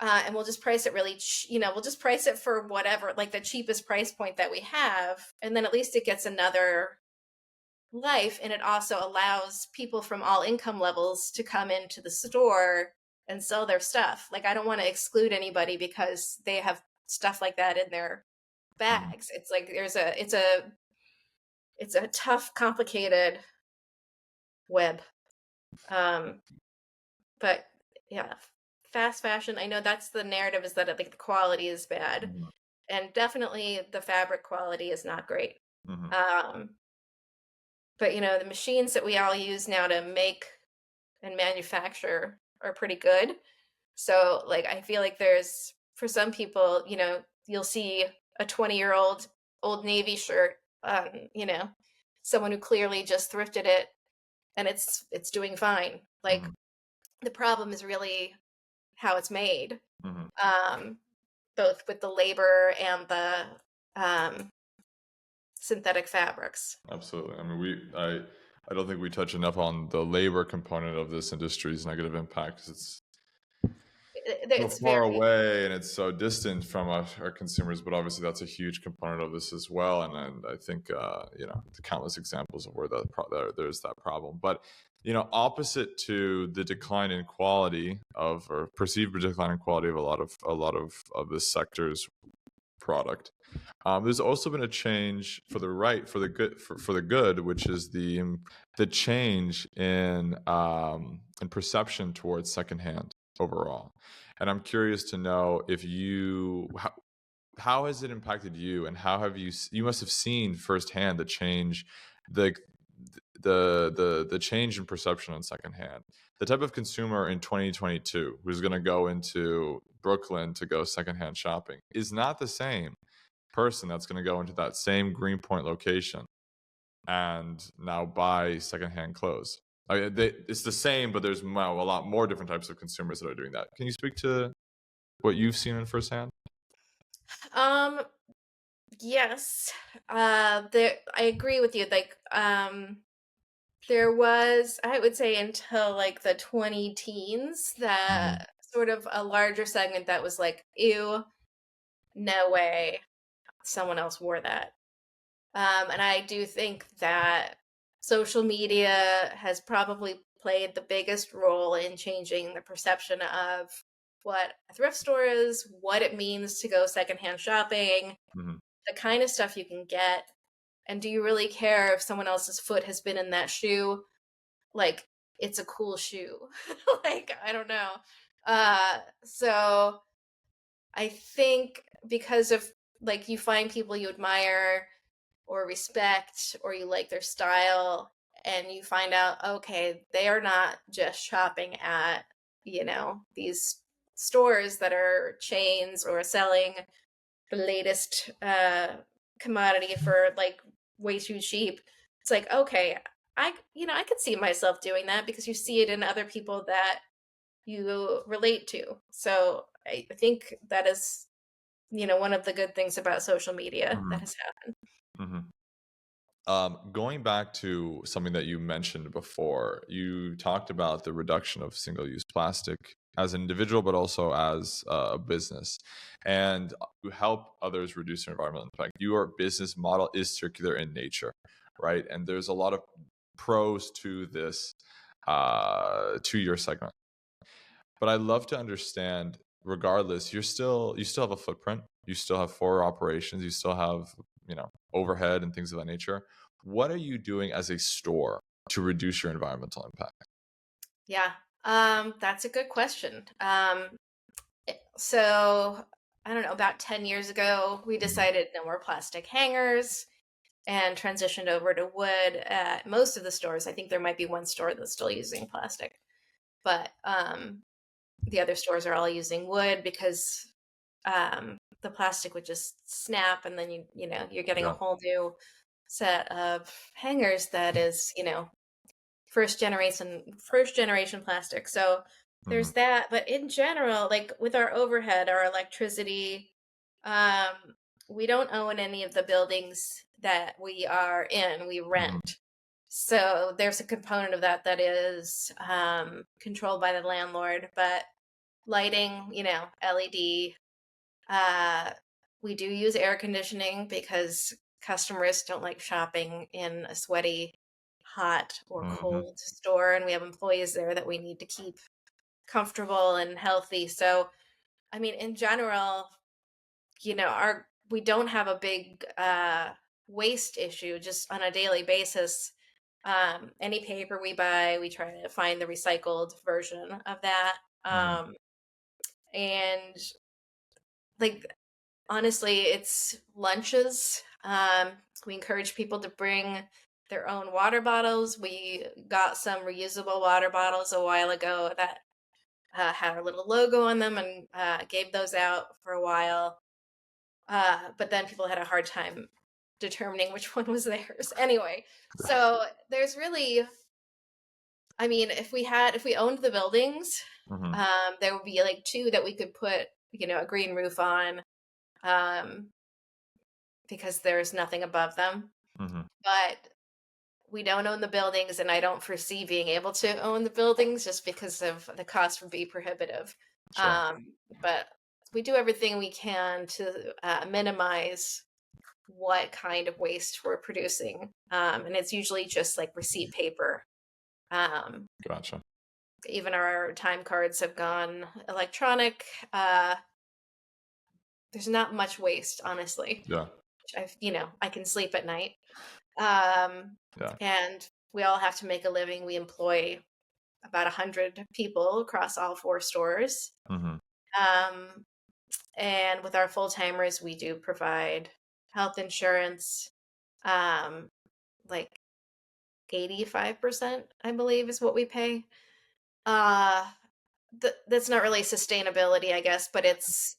And we'll just price it we'll just price it for whatever, like the cheapest price point that we have. And then at least it gets another life, and it also allows people from all income levels to come into the store and sell their stuff. Like, I don't want to exclude anybody because they have stuff like that in their Mm-hmm. bags. It's like it's a tough, complicated web. um but yeah, fast fashion, I know that's the narrative, is that I think the quality is bad, and definitely the fabric quality is not great. Mm-hmm. um But the machines that we all use now to make and manufacture are pretty good. So, like, I feel like there's, for some people, you'll see a 20-year-old Old Navy shirt, someone who clearly just thrifted it and it's doing fine. Like, Mm-hmm. the problem is really how it's made. Mm-hmm. Um both with the labor and the um synthetic fabrics. Absolutely. I mean, I don't think we touch enough on the labor component of this industry's negative impact, 'cause it's so It's far very. away and it's so distant from our consumers. But obviously, that's a huge component of this as well. And I think the countless examples of where there's that problem. But opposite to the decline in quality of, or perceived decline in quality of a lot of this sector's product. There's also been a change for the right, for the good, for the good, which is the change in perception towards secondhand overall. And I'm curious to know if how has it impacted you, and how have you must have seen firsthand the change, the the change in perception on secondhand. The type of consumer in 2022 who's going to go into Brooklyn to go secondhand shopping is not the same person that's going to go into that same Greenpoint location and now buy secondhand clothes. It's the same, but there's a lot more different types of consumers that are doing that. Can you speak to what you've seen in firsthand? Um, yes. There, I agree with you. Like, there was, I would say, until like the 20 teens, Hmm. that sort of a larger segment that was like, ew, no way someone else wore that. And I do think that social media has probably played the biggest role in changing the perception of what a thrift store is, what it means to go secondhand shopping, Hmm. the kind of stuff you can get, and do you really care if someone else's foot has been in that shoe? Like, it's a cool shoe. Like, I don't know. So I think because of, like, you find people you admire or respect or you like their style, and you find out, okay, they are not just shopping at, these stores that are chains or selling the latest commodity for like way too cheap. It's like, okay, I could see myself doing that because you see it in other people that you relate to. So I think that is, one of the good things about social media that Hmm. has happened. Hmm. Going back to something that you mentioned before, you talked about the reduction of single-use plastic as an individual, but also as a business, and to help others reduce their environmental impact. Your business model is circular in nature, right? And there's a lot of pros to this, to your segment. But I'd love to understand, regardless, you still have a footprint, you still have four operations, you still have, overhead and things of that nature. What are you doing as a store to reduce your environmental impact? Yeah, that's a good question. So I don't know, about 10 years ago, we Hmm. decided no more plastic hangers and transitioned over to wood at most of the stores. I think there might be one store that's still using plastic, but the other stores are all using wood because the plastic would just snap, and then you're getting a Yeah. whole new set of hangers that is, first generation plastic. So Hmm. there's that. But in general, like with our overhead, our electricity, um, we don't own any of the buildings that we are in. We Hmm. rent. So there's a component of that that is controlled by the landlord. But lighting, LED. Uh, we do use air conditioning because customers don't like shopping in a sweaty, hot, or Hmm. cold store, and we have employees there that we need to keep comfortable and healthy. So, I mean, in general, our we don't have a big waste issue just on a daily basis. Any paper we buy, we try to find the recycled version of that. Hmm. And like, honestly, it's lunches. We encourage people to bring their own water bottles. We got some reusable water bottles a while ago that had our little logo on them, and gave those out for a while. But then people had a hard time determining which one was theirs. Anyway, so there's really, I mean, if we owned the buildings, Hmm. there would be like two that we could put, a green roof on, um, because there's nothing above them. Hmm. But we don't own the buildings, and I don't foresee being able to own the buildings just because of the cost would be prohibitive. Sure. But we do everything we can to minimize what kind of waste we're producing. And it's usually just like receipt paper. Um, Gotcha. Even our time cards have gone electronic. Uh, there's not much waste, honestly. Yeah. I can sleep at night. Um, Yeah. and we all have to make a living. We employ about 100 people across all four stores. Hmm. Um, and with our full timers, we do provide health insurance, um, like 85%, I believe, is what we pay. Uh, that's not really sustainability, I guess, but it's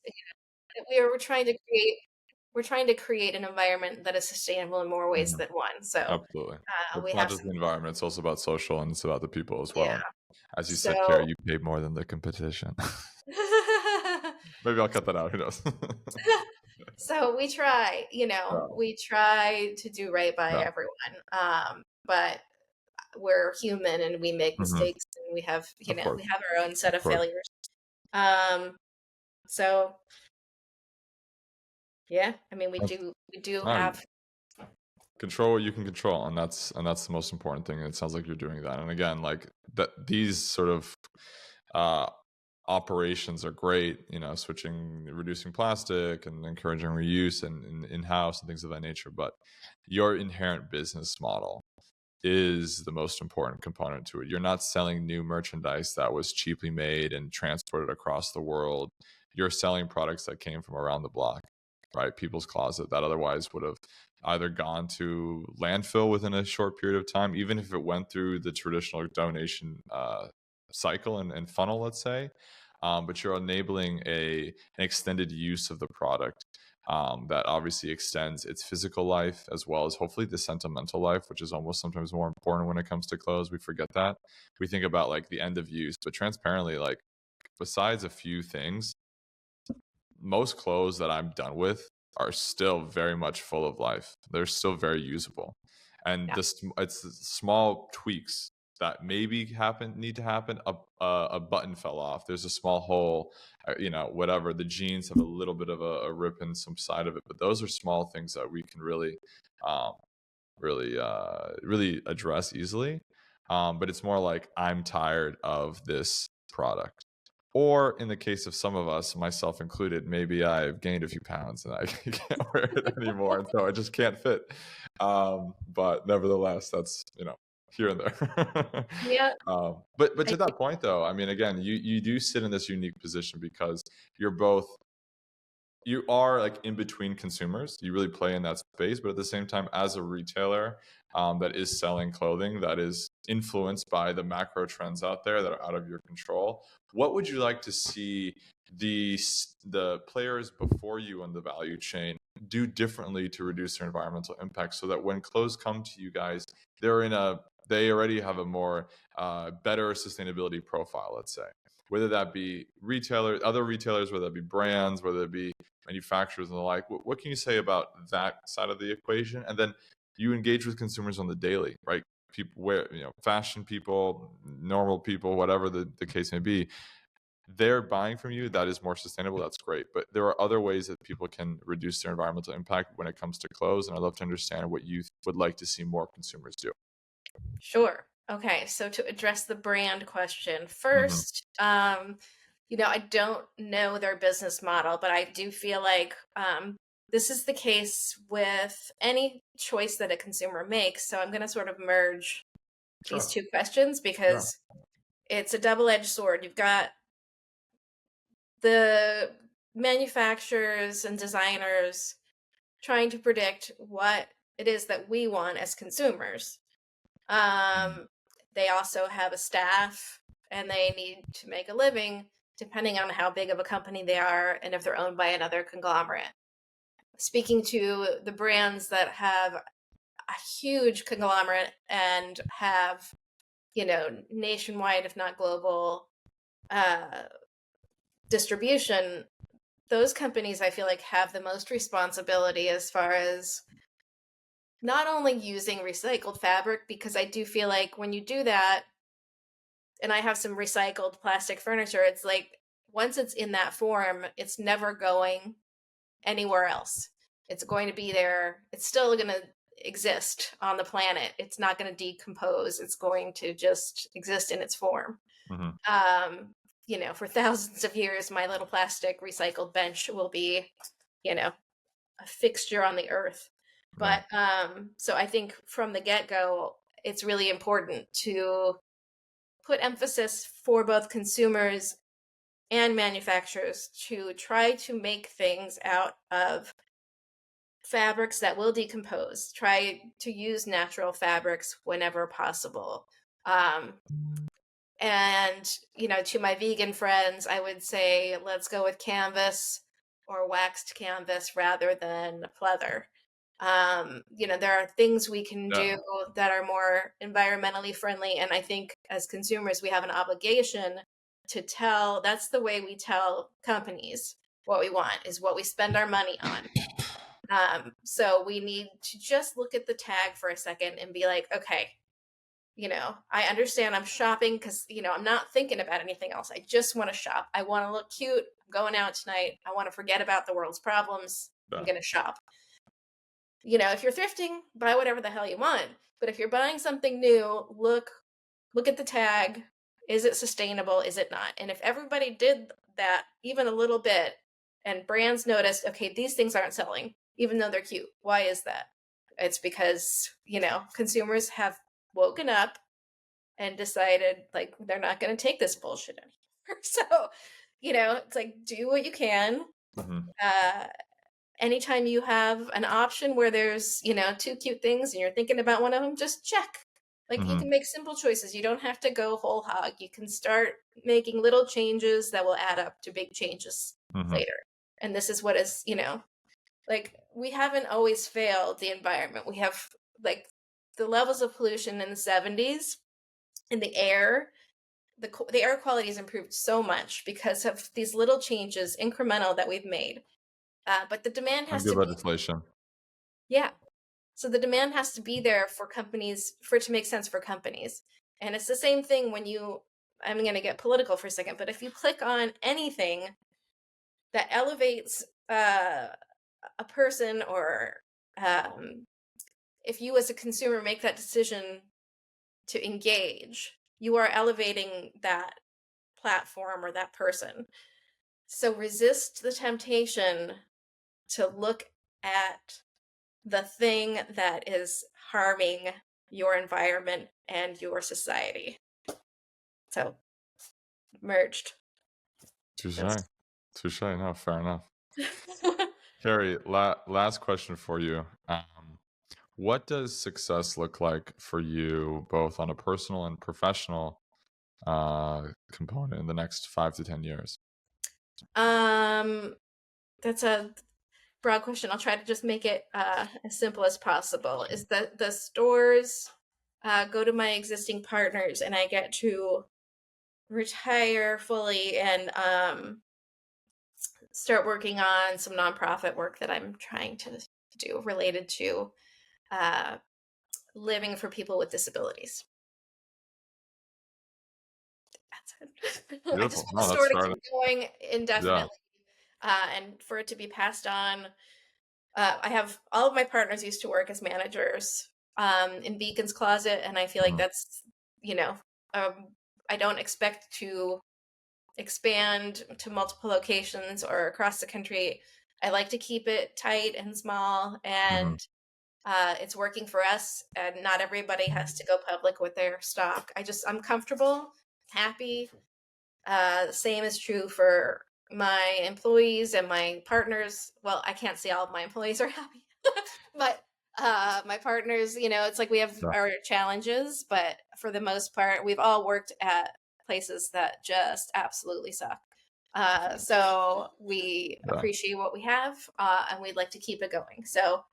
we're trying to create an environment that is sustainable in more ways Mhm. than one. So Absolutely. we It's not have just some, the environment, it's also about social and it's about the people as yeah. well. As you said, Carrie, So you pay more than the competition. Maybe I'll cut that out. Who knows? so Yeah. we try to do right by Yeah. everyone. But we're human and we make Mhm. mistakes and we have, Of course. we have our own set Of of course. failures. Um, so yeah, I mean, That's we do no, have, control what you can control, and that's the most important thing. And it sounds like you're doing that. And again, like that, these sort of uh, operations are great. Switching, reducing plastic, and encouraging reuse and in-house and things of that nature. But your inherent business model is the most important component to it. You're not selling new merchandise that was cheaply made and transported across the world. You're selling products that came from around the block, right? People's closet that otherwise would have either gone to landfill within a short period of time, even if it went through the traditional donation cycle and funnel, let's say. But you're enabling an extended use of the product that obviously extends its physical life as well as hopefully the sentimental life, which is almost sometimes more important when it comes to clothes. We forget that. We think about like the end of use, but transparently, like besides a few things, most clothes that I'm done with are still very much full of life. They're still very usable, and yeah, it's small tweaks that maybe need to happen. A button fell off. There's a small hole. Whatever. The jeans have a little bit of a rip in some side of it, but those are small things that we can um, really address easily. But it's more like I'm tired of this product. Or in the case of some of us, myself included, maybe I've gained a few pounds and I can't wear it anymore, and so I just can't fit. But nevertheless, that's here and there. yeah, But I to think that point, though, I mean, again, you do sit in this unique position because you're both you are like in between consumers. You really play in that space, but at the same time, as a retailer that is selling clothing that is influenced by the macro trends out there that are out of your control, what would you like to see the players before you in the value chain do differently to reduce their environmental impact, so that when clothes come to you guys, they already have a more better sustainability profile, let's say, whether that be other retailers, whether that be brands, whether it be manufacturers and the like. What can you say about that side of the equation? And then you engage with consumers on the daily, right? People, fashion people, normal people, whatever the case may be, they're buying from you. That is more sustainable. That's great. But there are other ways that people can reduce their environmental impact when it comes to clothes. And I'd love to understand what you would like to see more consumers do. sure. Okay, so to address the brand question Hmm. first, I don't know their business model, but I do feel like this is the case with any choice that a consumer makes. So I'm going to sort of merge these Sure. two questions Yeah. because it's a double-edged sword. You've got the manufacturers and designers trying to predict what it is that we want as consumers. Mhm. Um, they also have a staff and they need to make a living depending on how big of a company they are and if they're owned by another conglomerate. Speaking to the brands that have a huge conglomerate and have, nationwide, if not global, uh, distribution, those companies I feel like have the most responsibility as far as not only using recycled fabric, because I do feel like when you do that, and I have some recycled plastic furniture, it's like once it's in that form, it's never going anywhere else. It's going to be there. It's still going to exist on the planet. It's not going to decompose. It's going to just exist in its form. Mhm. For thousands of years, my little plastic recycled bench will be, a fixture on the earth. Yeah. But so I think from the get go, it's really important to put emphasis for both consumers and manufacturers to try to make things out of fabrics that will decompose. Try to use natural fabrics whenever possible. Um, and, to my vegan friends, I would say let's go with canvas or waxed canvas rather than pleather. There are things we can Yeah. do that are more environmentally friendly. And I think as consumers, we have an obligation to tell, that's the way we tell companies what we want, is what we spend our money on. So we need to just look at the tag for a second and be like, okay, I understand I'm shopping because, I'm not thinking about anything else. I just want to shop. I want to look cute. I'm going out tonight. I want to forget about the world's problems. I'm Yeah. going to shop. If you're thrifting, buy whatever the hell you want. But if you're buying something new, look at the tag. Is it sustainable? Is it not? And if everybody did that even a little bit and brands noticed, okay, these things aren't selling, even though they're cute. Why is that? It's because, consumers have woken up and decided like they're not going to take this bullshit anymore. So, it's like do what you can. Mm-hmm. Anytime you have an option where there's, two cute things and you're thinking about one of them, just check. Like you can make simple choices. You don't have to go whole hog. You can start making little changes that will add up to big changes later. And this is what is, like we haven't always failed the environment. We have like the levels of pollution in the 70s in the air. The air quality has improved so much because of these little changes, incremental, that we've made. But the demand has Good to be, legislation. yeah. So the demand has to be there for companies, for it to make sense for companies. And it's the same thing when I'm going to get political for a second, but if you click on anything that elevates a person, or if you as a consumer make that decision to engage, you are elevating that platform or that person. So resist the temptation to look at the thing that is harming your environment and your society. So merged. Touche. No, fair enough. Carrie, last question for you. What does success look like for you, both on a personal and professional component in the next 5 to 10 years? That's a broad question. I'll try to just make it as simple as possible. Is that the stores go to my existing partners and I get to retire fully and start working on some nonprofit work that I'm trying to do related to living for people with disabilities. That's it. I just want the store to keep going indefinitely, and for it to be passed on. I have all of my partners used to work as managers in Beacon's Closet, and I feel like that's, I don't expect to expand to multiple locations or across the country. I like to keep it tight and small, and it's working for us, and not everybody has to go public with their stock. I'm comfortable, happy. Same is true for my employees and my partners. Well, I can't say all of my employees are happy, but my partners, it's like we have our challenges, but for the most part, we've all worked at places that just absolutely suck. So we appreciate what we have, and we'd like to keep it going. So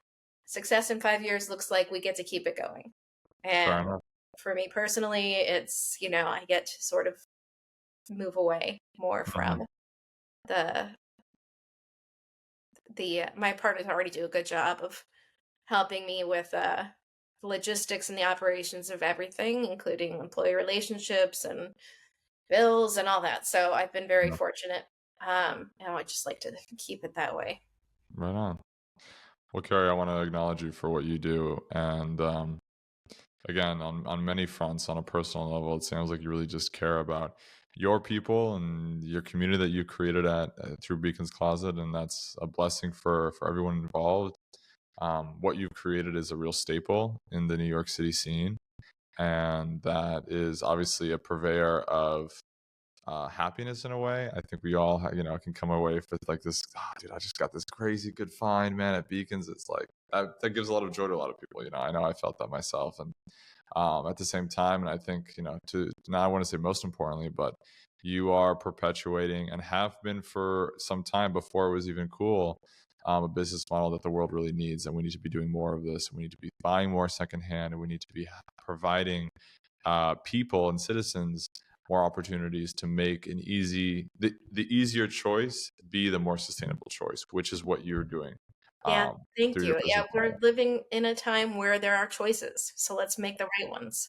success in 5 years looks like we get to keep it going. And for me personally, it's, I get to sort of move away more from my partners already do a good job of helping me with the logistics and the operations of everything, including employee relationships and bills and all that. So I've been very fortunate. And I'd just like to keep it that way. Right on. Well, Carrie, I want to acknowledge you for what you do. And again, on many fronts, on a personal level, it sounds like you really just care about your people and your community that you created through Beacon's Closet. And that's a blessing for everyone involved. What you've created is a real staple in the New York City scene. And that is obviously a purveyor of happiness in a way. I think we all, can come away with like this. Oh, dude, I just got this crazy good find, man, at Beacons. It's like that gives a lot of joy to a lot of people. I know I felt that myself, and at the same time, and I think to now I want to say most importantly, but you are perpetuating and have been for some time before it was even cool. A business model that the world really needs, and we need to be doing more of this. We need to be buying more secondhand, and we need to be providing people and citizens more opportunities to make the easier choice be the more sustainable choice, which is what you're doing Yeah, thank through your you. business Yeah, we're model. living in a time where there are choices, so let's make the right ones.